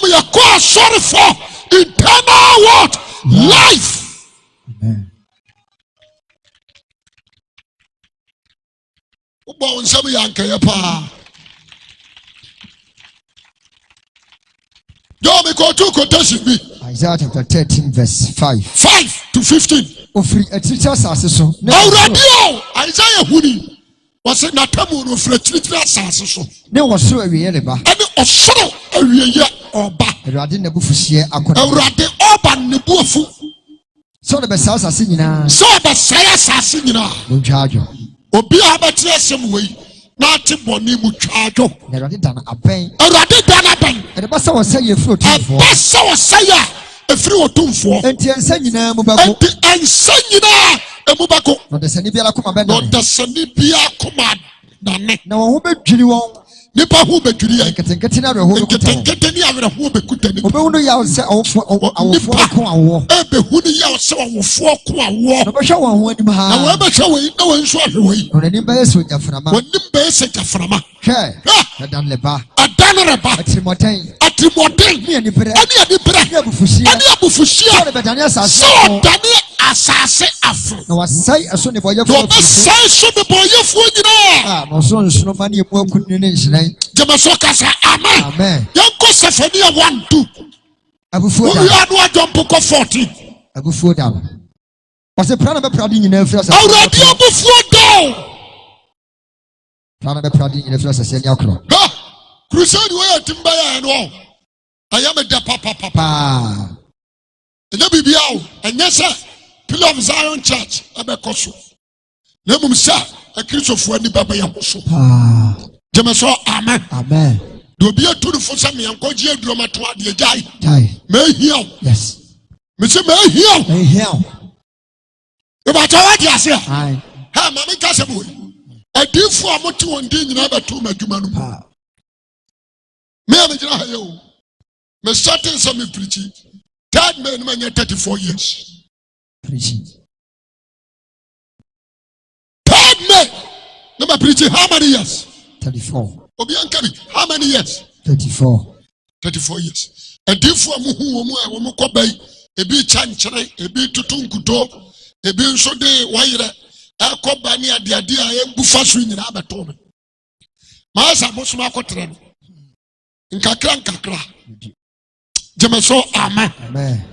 We are called sorry for eternal what? Life. Amen. Isaiah chapter 13 verse 5. 5 to 15. Isaiah huni. Was it not a moon of fraternity assassin? There was so a real bar. And it was so a real oba. Radin the Buffy, a radi oban the bufu. So the best house are singing. So the sayas are singing. No charge. Obi abatia some way. Not a bonny muchacho. The Raditan a pain. A radidana bang. And the best I was saying fruit. A best I was saying a fruit or two for. And singing a mubako. And singing a mubako. Not the Sanibia Kuma. Not the Sanibia command. Now, who bet you? Nipa hu bedwiri ai ketenkete na reho ketenkete ni awerɛho bekutani obehunu ya se awofo ko awo ebehunu ya se awofo ko awo na bɛhwɛ wɔn ho anim ha na wɔn bɛhwɛ wɔn na wɔn nso ahwɛ wɔn na nim bɛyɛ so jaframa wɔnim bɛyɛ se jaframa hwɛ na dan leba atrimoten ni ani pere ni abufuhia so bedane asase so dane asase afro na wasai aso ne boyefo no wasai so ne boyefo nyina no so nso ma ne emu akunu ne nhyiran jemaso kasa amen yanko Sefania 1:2 abufuo da ya no adwompo 14 abufuo da wase prana be prade nyina afira sa awradi abufuo da prana be prade nyina afira sa se ni akro crusade we timba ya no ayame da papa enya bibia o enya se Pillar of Zion Church abekoso na mum sa akristofo ani baba ya koso jemeso amen do bi aturu fo sa me yankoji aduroma to ade jai me hia yes me se me hia e ba ta wadi ase ha mama ka se bo adifo amoti won din nyina beto madwuma no me amegyina ha yo me starting some preaching third man man 34 years preaching. Third May. Number preaching how many years? 34. Obiankari, how many years? 34. 34 years. And if we kobai, ebi chanchere, ebi tutunkuto, ebi nsode waire, akobani adiadia embufa so nyina abeto me. Maasa bosuma kotre no. Nkakra. Jemeso amen. Amen.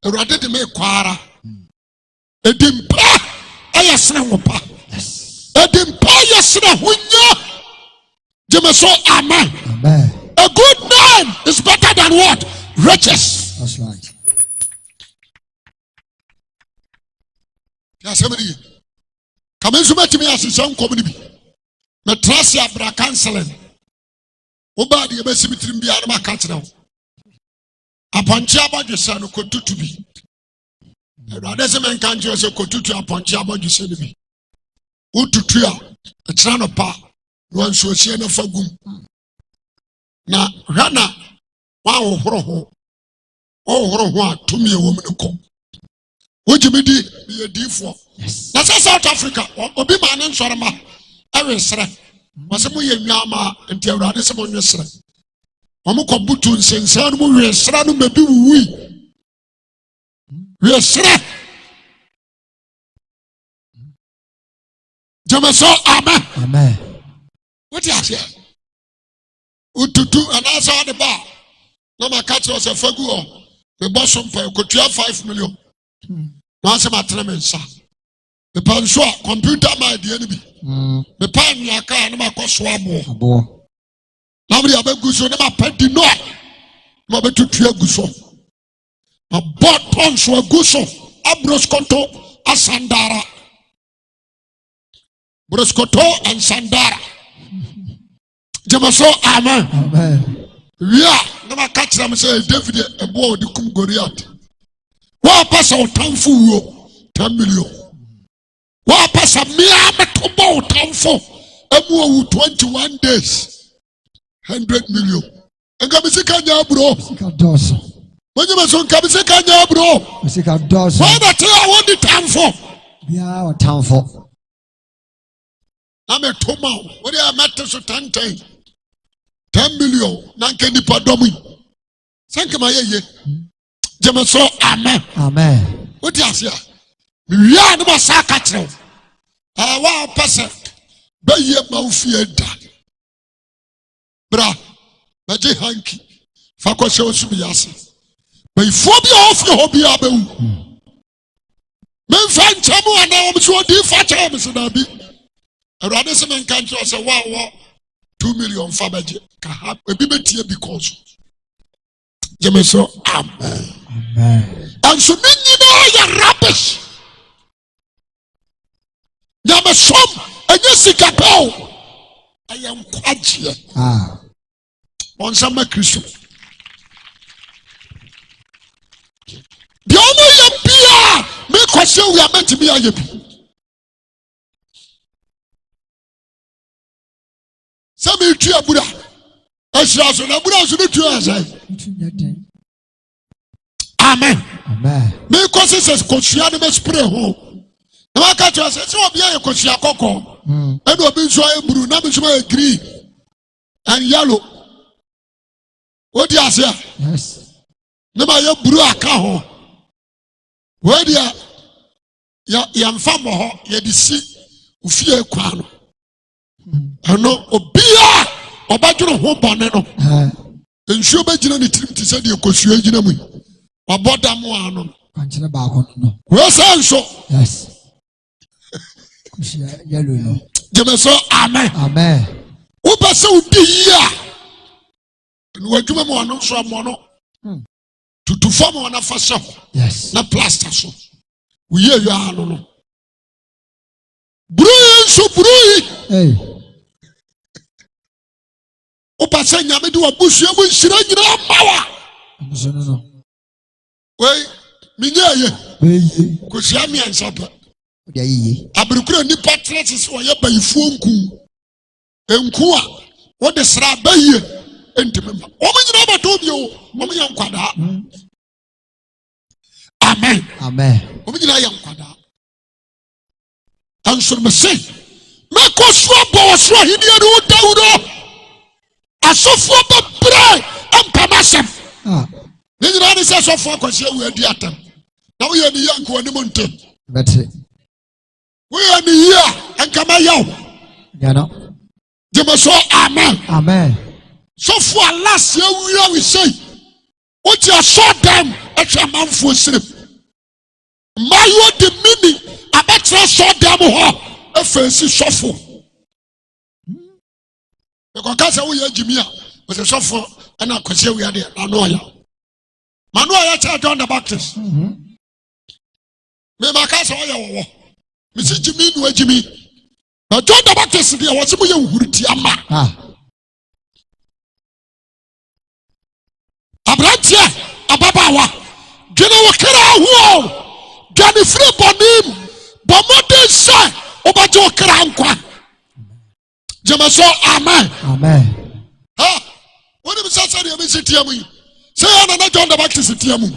Erade de me kwara. Edimpa ayasna wopa edimpa ayasna hunya jemeso amen a good man is better than what riches. That's right. Ya semeni kamenzu matimi asisa nkomni bi na trust abra counseling oba de ebesimitrim bia na maka kire wo aponche abadwesa no kotutu bi Rade se men kan je se kotutu aponche abaju se bi. Ututu a kira no pa no nso hie na fagum. Na hwana wa ohoro ho. Ohoro ho atumi e wo mu ko. Wojimidi ye difo. Na South Africa obi ma ne nsorema awe sere. Wase mo ye nwaama enti Rade se mo nwesere. Omo ko butu nsensan no mo we sere no mebi wuwi. Yes, sir. Jemeso amen. Amen. What is here? Ututu and answer the bar. No, my catch was a fagu. The bosom for could you have 5 million? Once my tremendous. The Pansua computer my the enemy. The pan your car and my cost swabo. Nobody have a guso never petty no. Mobile to tria guso. A bottom so a guso. Abroscoto a sandara. Broscoto and sandara. Jamaso amen. Amen. Yeah, never catch them say David a boy the kum Goliath. What pass out time for 10 million. What pass a mere about time for a 21 days 100 million. And come see Kanya bro. When you must come see Kanya bro. Why not I want the time for? Yeah, what time for? I'm a Toma. What do I matter so 10 times? 10 million. Nanke ni padomi. Thank you, my ye. Jamaso, amen. Amen. What do you say? We are no sakatre. Wow, person. Be ye maufi eda. Bra, baje hanki. Fako se osu biase. Be phobia of your hobby abewu. Men fan chamu ana o so di fa chamu se na bi. Awurade se men kan cho se wow 2 million for budget. Kahab a bibetia because Jameso, amen. Amen. And so many know rubbish. Yamesom, and yes, Capel. I am quite here. On some Christian. The only Pia make question we are meant to be a yappy. Some tree Buddha. Amen. Amen. Because it says, Koshian must pray home. The market says, so be a Koshia Coco. And will be so Brunamisma green and yellow. What do you say? Yes. Never your Bruacaho. Where they are young farmer, ye deceit, who fear Quano. I know Obia or Badger Home Boneno. And sure, Bajin the trip to say the Koshian or Bodamuano. Where's also? Yes. Yellow. Jameso, amen. Amen. Upa so dear. And what you want so mono to form on a fashion. Yes. Not plaster so. We hear you are no. Brew so brew. Hey. Opa say nyame do abusu amu nsira nyina power. No. Wait, minya ye. Ko sia mi ansapa. Dia yiye. Abrukura ni patriots wo ye bayifu enku a wo de sra baye entime. O mo nyina ba to bi o. O mo yan kwada. Amen. Amen. O mo nyina yan kwada. Answer me say. Me ko so bo so hidi ru dawuro. Asofo ba pray ampamasem. Ni nyina ni say asofo kwase wu adi atam. Na wo ye ni yanko ani montem. Betre. We are the year and come out. Yano. Jameso, amen. Amen. So for last year we say, what you saw them at your man for sleep. My the meaning, I bet you saw them a fancy shuffle. Because we are Jimmy with a shuffle and I could say we are there. Manoya John the Baptist. Me my casa. Mr. Jimmy, no Jimmy. Now, John the Baptist, there was a young Abratia, Ababawa, General Kara, who Johnny Flip on him, Bomote, sir, Obajo Karankwa. Jamaso, amen. Amen. Ah, what if Sassari of Mr. Tiamu? Say, I'm not John the Baptist, Tiamu.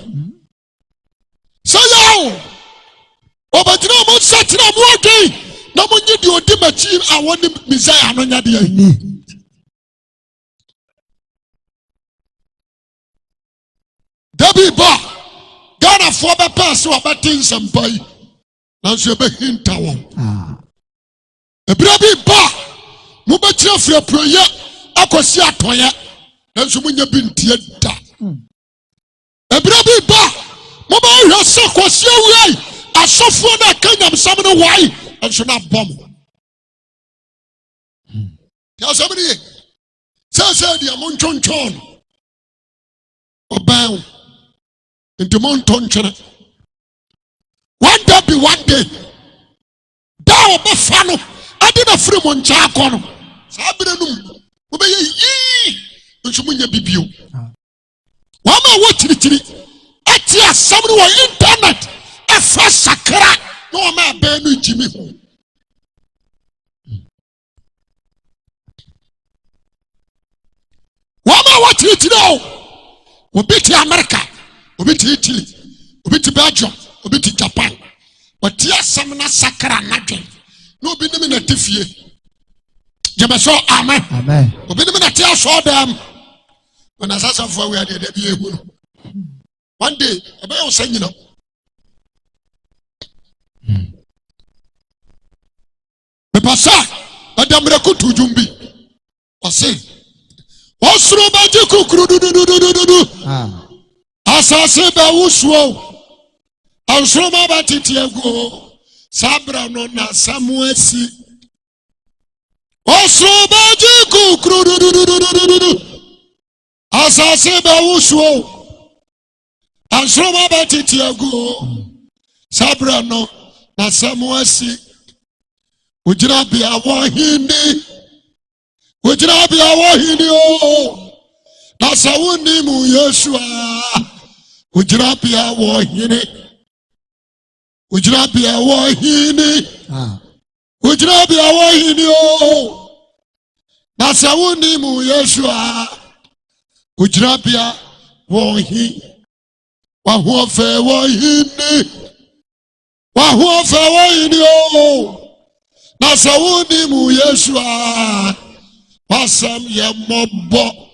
Say, yo. Obadina mo satina mo ade na mo nyi di odi machi awon Messiah no nya de ni Dabi ba Ghana for be pass o abatin sampai na so be hinta won e bra bi ba Mubetire fie proye akosi atoye. Nanso munya bi ntie da. Ebra bi ba. Moba hwese kosi awi. Asofo na kanyam sam no wai. Enso na bom. Ya sabiri. Sasa dia monchonchon. Oban. Into montonchon. One day be one day. Da obafa no. Ade na free moncha akono. Sabire num. Obeye yi. Nso munya bibio. Wama wo chiri. Ati asam no internet. Efa sakra. No wama be no jimi ho. Wama wo chiri o. Obi ti America, obi ti Italy, obi ti Belgium, obi ti Japan. But ya samna sakra nadwen. No obi nim na tifie. Jemeso amen. Amen. Obi nim na tia so dem. When asasa for we dey be ehuru. One day, ebe o sanyina. Me pasa, adam rekutu jumbi. O say Osro baji kukuru du. Asase ba usuo. Osro ma batiti ego. Sabra no na samuesi. Osro baji kukuru du. Asase ba usuo. Osro ma batiti ego. Sabra no na samuesi. Ujira bi awahini. Ujira bi awahini o. Nasa wuni mu Yeshua. Ujira bi awahini. Ujira bi awahini. Ujira bi awahini o. Nasa wuni mu Yeshua. Ujira bi awahini. Wahuofe wahini. Wahuofe wahini o. Nasa wuni mu Yeshua. Wasam ye mobo.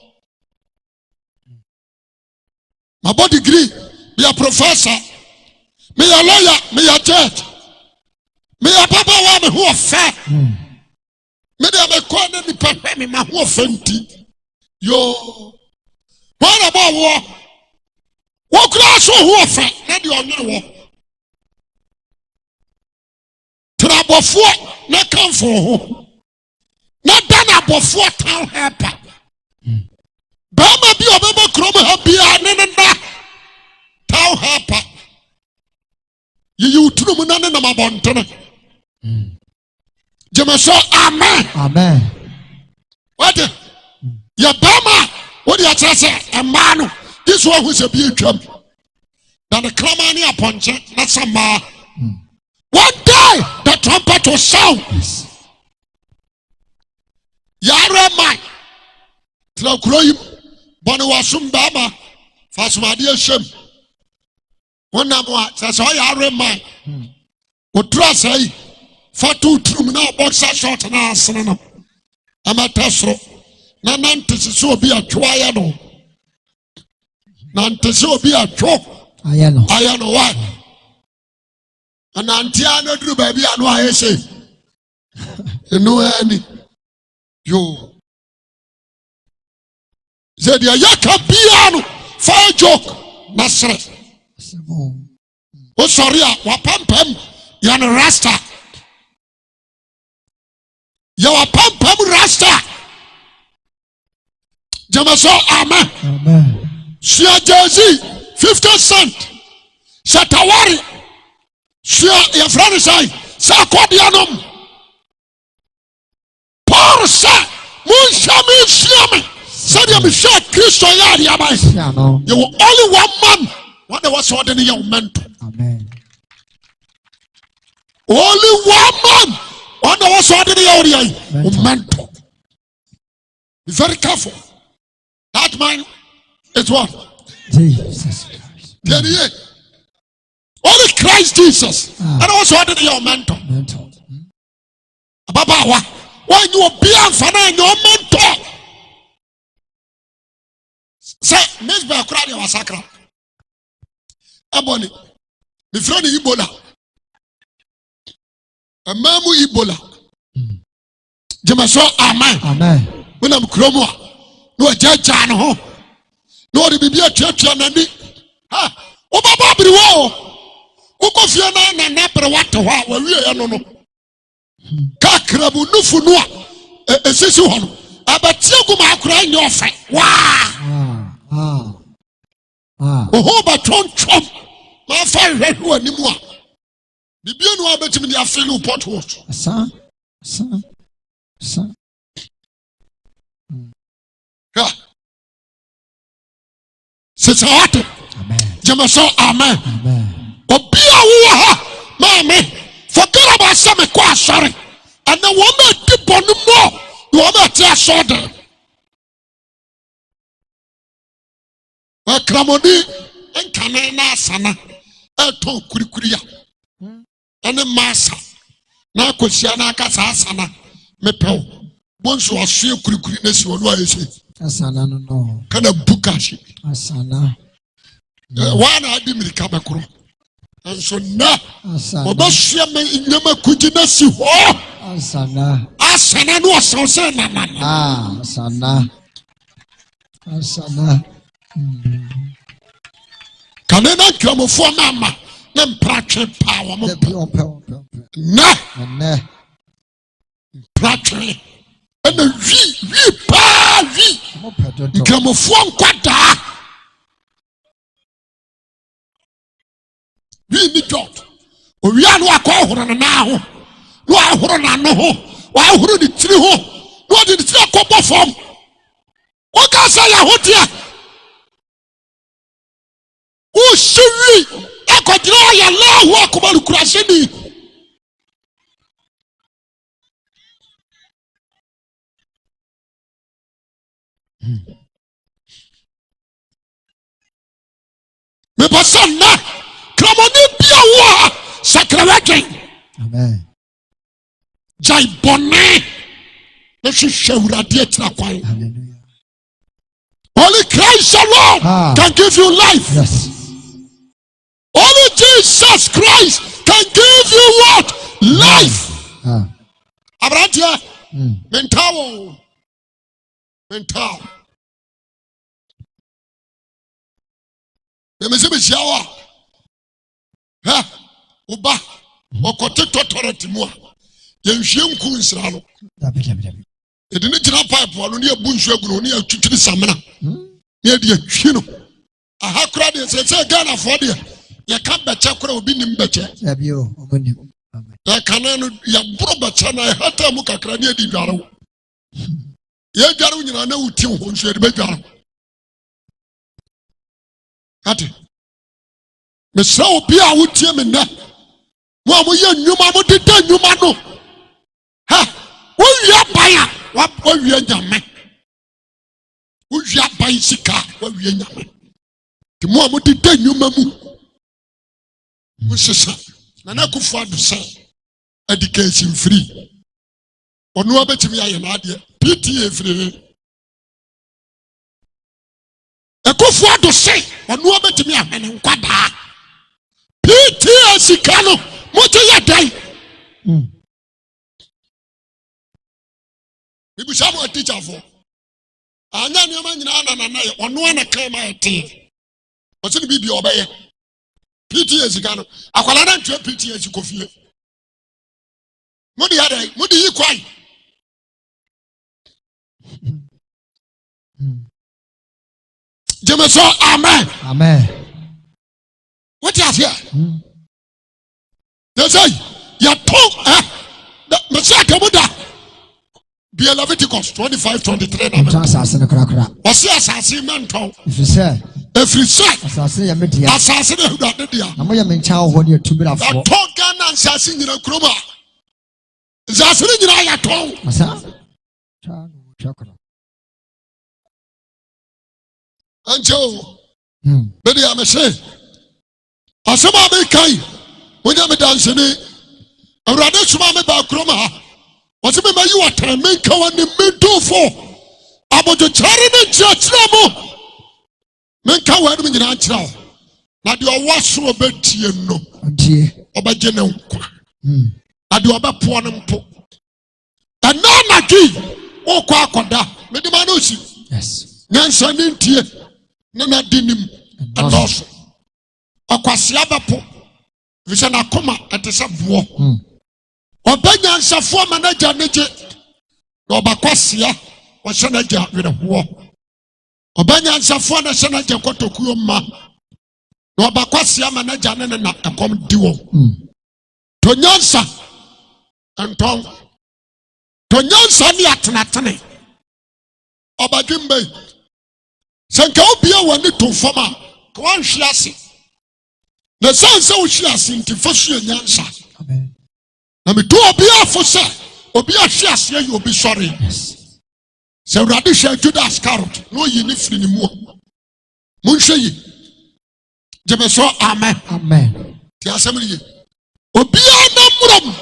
My body degree, be a professor, me a lawyer, me a judge, me a papa wa me who fair. Me de me corner ni papa me ma who fenti. Yo, what about war? What class who fair? Let you know war. Trouble for not come for home. Not done about 4 town helper. Bama bi obeba kromo ha bia ne na town helper. You tunu mu na ne na mabontene. Jemeso amen. Amen. What? Ya bama what you tell say a man this one who say be twam. Na the clamor ni aponche na sama. One day the trumpet will sound. Yare man. Tla kuroyim bonu wasum bama fasumade ashem. Wonamwa sasa yare man. Otra say fatu trum na boxer short na asene no. Amatasro. Na nantese so obi atwa no. Nantese obi atwo. Ayano wa. Anantia no dru baby anu ayese. Enu ani. Yo. Said ya piano fire joke. Nasre. Oh sorry, wapampam yan rasta. Ya wapampam rasta. Jamaso amen. Amen. Shia Jersey 50 cent. Shatawari. Shia ya friend say sakodianum. Paul said, Munshami Shiami. Said you share Christo Yadi Abai. You were only one man. What there was ordinary young mentor. Amen. Only one man. What there was ordinary young mentor. Be very careful. That man is what? Jesus Christ. Only Christ Jesus. And also ordinary young mentor. Ababawa. Why you be and your mentor? Say, Miss Bakradi was sacred. Aboni, the friend Ebola. A mamu Ebola. Jemaso amen. Amen. When I'm Cromwa, no judge no no the baby at nani. Ha, Obababri wo. Ukofia na napre water wa we no. Kakrabu nufu noa esisi ho no. Abatie guma akura nyofe. Wa. Oh, but Trump. My father who anymore. The Biano abetimi the afelu potholes. Son. Yeah. Sister Amen. Jamaso Amen. Obia wo mama forget about some kwa sorry. And the woman keep on more. The woman tell soda. Akramoni enkane na sana. Eto kurikuria. Ene masa. Na kosia na aka sana. Mepew. Bonso asue kurikuri na si wonu ayese. Asana no. Kana bukashi. Asana. Wana adi mirika bekoro. Anso na. Asana. Obasua me nyama kuji na si ho. Asana. Asana no asose na na. Asana. Asana. Kanena kramofo mama. Na mpratwe pa wo mo. Na. Pratwe. And we pa. Kramofo nkwada. We need God. We are no akọ na ho. No ahoro na no ho. Wa ahoro ni tiri ho. No de tiri akọ form. O ka say ya ho dia. O shiri akodira ya Allahu akbar kuraseni. Me person na kramoni bia wo sakrawagen. Amen. Jai bonne. Na shawurade etra kwan. Hallelujah. Only Christ alone can give you life. Yes. Only Jesus Christ can give you what? Life. Abrantia. Mental. Memezi bishawa. Uba. Okote totorati mu a. Yenhwe nku nsira no. Edini jira pipe wano ne abu nsu agunu ne atwitwiri samena. Ne de atwi no. Aha kura de se Ghana for de. Ye ka beche kura obi nim beche. Ebio, omoni. Ya kana no ya bro beche na hata mu kakra ne edi dwaro. Ye dwaro nyina na wuti ho nsu edi be dwaro. Ati. Mesra obi a wutie me na. Mo amoye nnwuma mo de nnwuma no. Ha! Wo wi abaya. Wo wi nyame. Wo wi abai sika, wo wi nyame. Ti mo amodi da nyuma mu. Wo sesa. Na na kufu adu se. Education free. Onu abetimi aye na ade. PTA free. Ekufu adu se. Onu abetimi ahene nkwada. PTA sika no. Mo te ya dai. Bibu samu teacher for. Anya ni ama nyina na ono na kan ma ete. O se bi obeye. PTA sika no. Akwala na ntwe PTA sikofie. Mudi ada, mudi yi kwai. Jemeso amen. Amen. What is here? They say, ya talk Messiah Muda. Be Leviticus 25:23. Assassin krakra. Osi asase menton. If you say assassin ya media. Assassin who that dia. Na moya mencha ho ne tumira fo. Talk Ghana assassin nyina kroma. Assassin nyina ya ton. Asa. Chakra. Anjo. Bedi amese. Asema be kai. Wonya me dance ni. Awurade suma me ba kroma ha. What's me you are telling me kawan ni middle for? Abojo chari ni chachra mo. Men kawan ni nyina chira. Na de owaso obetie no. Adie. Obaje ne nkwa. Na de obapo no mpo. Na Waki, O Quaconda, Medimanusi. Yes. Nansa Nintia, Nana Dinim, and also. Okwasiabapo, Visana Koma at the Subwar. Obanya Safo manager Niji, Nobakwasia, was Senator with a war. Obanya Safo and Senator Kotokuma, Nobakwasia manager and a common duo. Tonyansa and Tom Tonyansa Niatanatane Obadimbe Sankopia wani to former Kwan Shiasi. The son so Shiasi into Foshi Nyansa. Amen. Na me do obia for say obia Shiasi you will be sorry. Yes. So Radisha Judas Carrot, no ye nifri ni mo. Munshayi. Jemeso Amen. Amen. The assembly. Obia namuram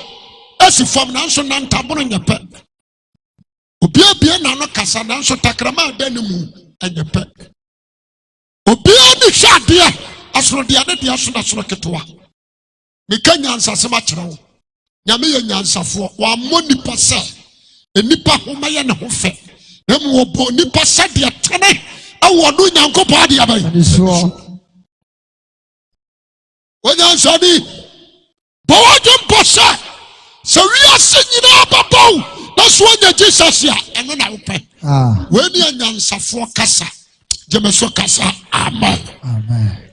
esi fam nanso nantabono nyepe. Obia bia nano kasa nanso takrama danimu enyepe. Obia ni shadia asoro dia ne dia so na soro ketwa. Meka nyansa sema kire wo. Nyame ye nyansafo wa moni pasa. Enipa homa ye ne ho fe. Na mu obo nipa sadia tene awo no nyankopɔ ade abai. Onyansa ni Bawajum Bosa, so we are singing about Bow. That's when the Jesus here, and then I will pay. When you are Yansa for Casa, Jemeso Casa, Amen. Amen.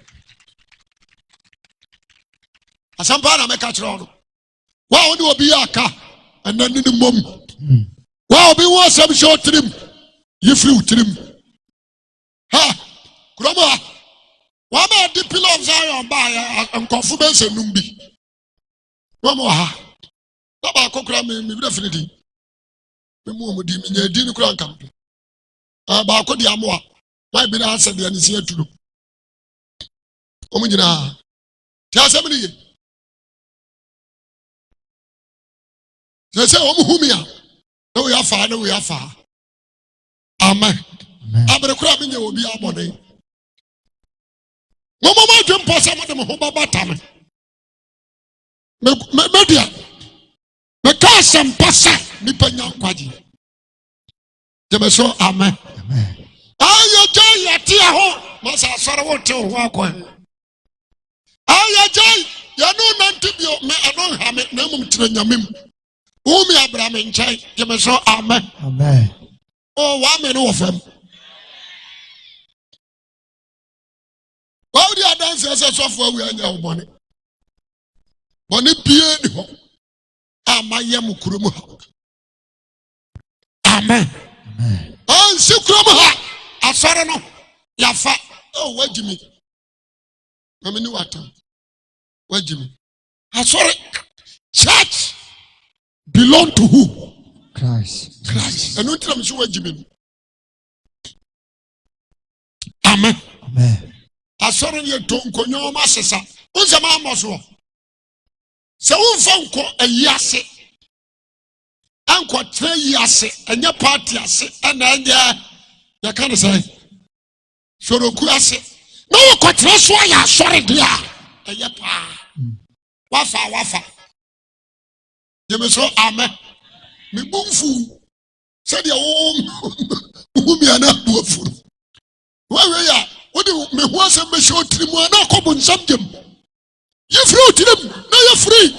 As some part of my catch on. Wow, do be a car, and then in the mum. Wow, be one some short trim. You flew trim. Ha, Grandma. Why am I the pillow of Zion by and confidence and numbi? Mama, Baba Kokra me definitely. Me mo di me di ni kura nkampo. Ba ko di amoa. Why be na answer the anisi aturo. Omo nyina. Ti asem ni ye. Se omo humia. Na we afa na we afa. Amen. Abre kura me nye obi abode. Mama ma dwem posa mo de mo ho baba tame. Media. Me kasem pasa ni panya kwaji. Jemeso amen. Amen. Aya jay yatia ho masa asore wo te ho akwa. Aya jay ya no nantibio me adon ha me na mum tire nyamem. Wo mi abraham nchai. Jemeso amen. Amen. Oh wa me no ofam. Wa di adanse ese sofo awi anya obone. Boni pie ni ho. Amaye mu kurom ha. Amen. Amen. Ansi kurom ha. Asore no yafa. Oh wajimi. Na me ni wata. Wajimi. Asore church belong to who? Christ. Christ. And until I'm sure wajimi. Amen. Amen. Asore ye to nkonyo ma sesa. Unse ma amoso. Se unfa nko ayase anko 3 years enye party ase na enye ya kan say soroku ase no ko tre so ya sore dia eye pa wafa Jemeso amen me bumfu se dia wo mi ana buafuru wa we ya wo de me ho asem be show trimu ana ko bu nsam dem you free to them. No, you're free.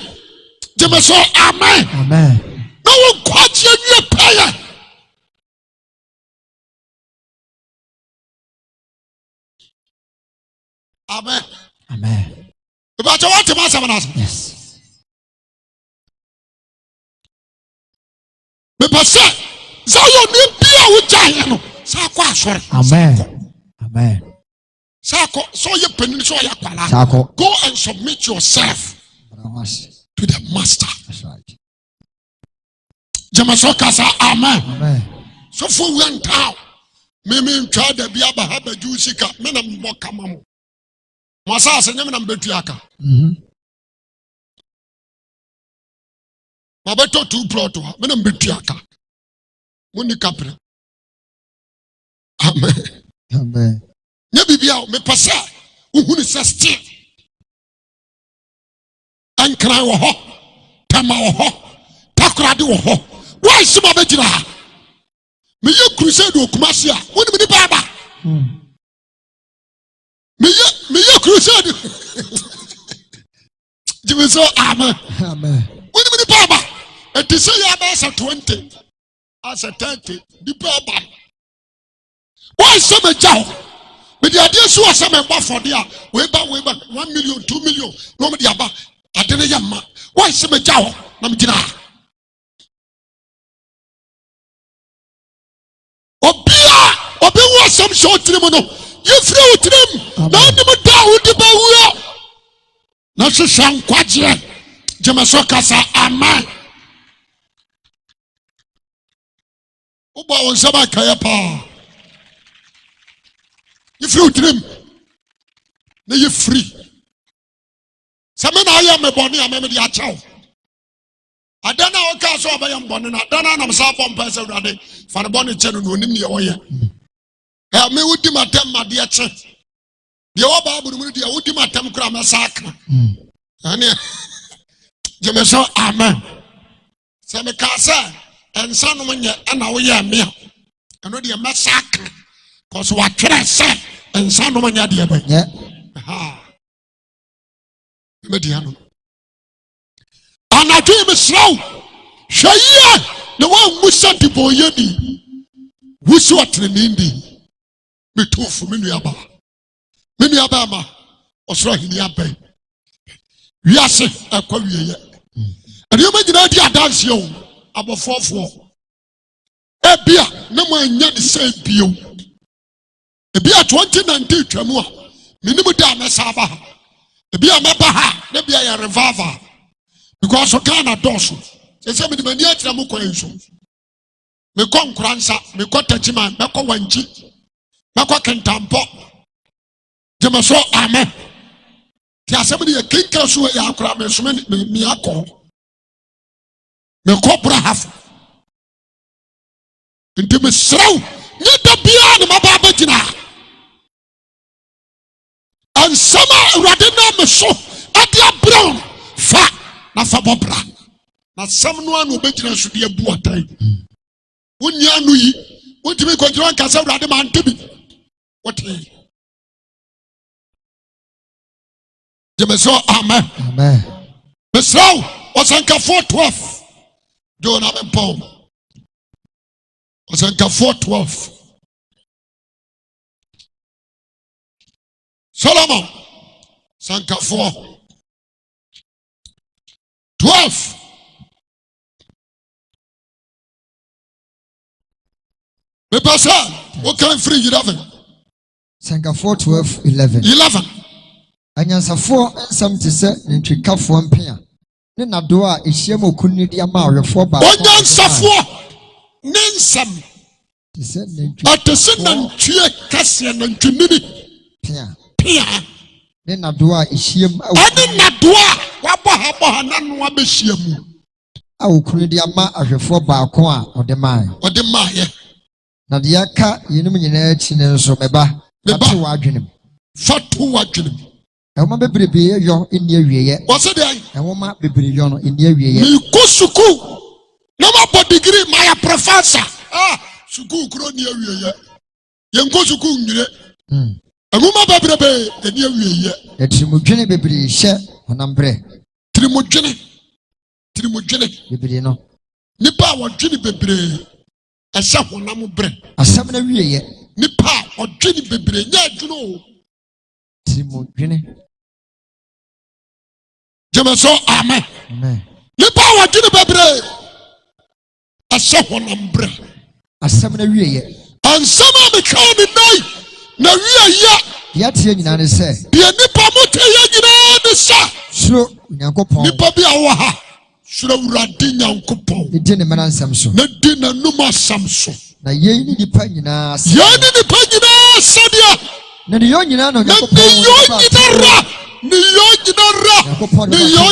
Jemeso, amen. Amen. No one quite your prayer. Amen. Amen. About what to master? Yes. Because Zion need be a giant. Amen. Amen. Sako, so you peninsula yakwala. Sako. Go and submit yourself to the master. That's right. Jemeso kasa amen. Amen. So for one town, me try the biaba have a jusika, men am mokamamu. Masa se nyame na mbetiaka. Mabeto 2 plot wa, men am mbetiaka. Muni kapre. Amen. Amen. Nye bibia me pasa uhunu se still ankran wo ho tama wo ho takrade wo ho Why some of it? Me you crusade o Kumasia. When me baba. Me you crusade. You so amen. Amen. When me baba. And to say you as a 20, as a 30, the baba. Why some a job? But the idea so as some for there. Way back 1 million, 2 million. Nobody about. I didn't yamma. Why some a job? Namjina. Obi was some short trimono. You threw to them. Now you would down with the bow. Now she sang quadria. Jamasokasa, amen. Oba on Saba Kayapa. You threw to them. Now you're free. Some men I am a bonny, I remember the chow. I don't know what cast over young bonnet. I don't know I'm so from person for the bonnet channel who name the way. Help me with him at them, my dear church. The old Bible with the ultimate temcram massacre. And you may say, amen. Some casa and son when you and our year meal. And already a massacre. Because what can I say? And son when you're dear. Yeah. Mediano. And I dream is slow. Shaya, the one who sent the boy Yedi. Who saw it in Indy. Me too for Miniaba. Miniabama, or Swahili. We are safe at Korea. And you imagine idea dance you about 4-4. A beer, no more in the same view. A beer 2019 Tremor. Minimum damn Saba. A beer Mabaha, maybe a revolver. Because of Ghana Dosso. They say, the Mania Tramuko. Me come Kransa, me got Tachiman, Mako Wanchi, Mako Kentampo. Jamaso, amen. There are somebody a king castle, Yakra, Miako. Me cobra half. Into me slow, need the beyond my babatina. And summer Radina Meso, Adia Brown, fat. Na fabobra na sam no anu obegina so de abu atai wonni anu yi wontimi kwadro anka sa wrade man tebi wote jemeso amen amen besraw osanka 4:12 John Abempo osanka 4:12 Solomon sanka 4:12 Me pasa, what can free 11? Sanka 4:12, 11. Anyansa 4 ensam te se ntwikafo mpea. Ne nadoa ehiem okunni dia ma awefo ba. Onyansa 4 nensam. Te se ntwi. Atese na ntwie kase na ntwinini. Pia. Ne nadoa ehiem ade nadoa wabɔ na no abɛhyia mu. A okunni dia ma awefo ba ko a ode mai. Ode mai. Na de aka yenum nyina achi ne nso meba. Fatu wadwenem. Fatu wadwenem. Ewoma bebrebe yo eni awieye. Wose de ai? Ewoma bebrebe yo no eni awieye. Me ko suku. Na ma bo degree my professor. Suku kro ni awieye. Yen ko suku nwire. Ewoma bebrebe eni awieye. Etrimodwene bebrebe hye honambre. Trimodwene bebrebe no. Nipa wadwene bebrebe esa honam bre. Asam na wieye. Nipa odwene bebrebe nya adwuno. Trimodwene. Jemeso amen. Amen. Nipa wadwene bebrebe esa honam bre. Asam na wieye. Ansama me kan ni nai na wieye. Ya tie nyina ne se. Bia nipa mote ya nyina ne sa. Suro Nyankopɔn. Nipa bia wo ha. Suro Awurade Nyankopɔn. Ne di ne mana nsam so. Ne di na numa asam so. Na yei ni nipa nyina asa. Yei ni nipa nyina asa dia. Na ne yo nyina no Nyankopɔn. Ne yo nyina ra. Ne yo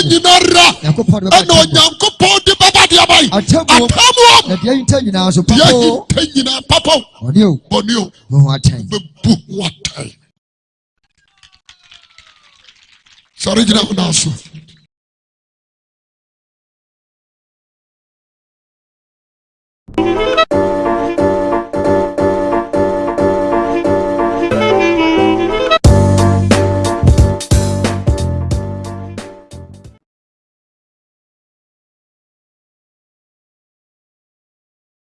nyina ra. Ano Nyankopɔn de baba dia bai. Atamu. Na dia yinta nyina so papo. Dia yinta nyina papo. Bonio. Mo atai. Bebu watai. Sorry jina unaso.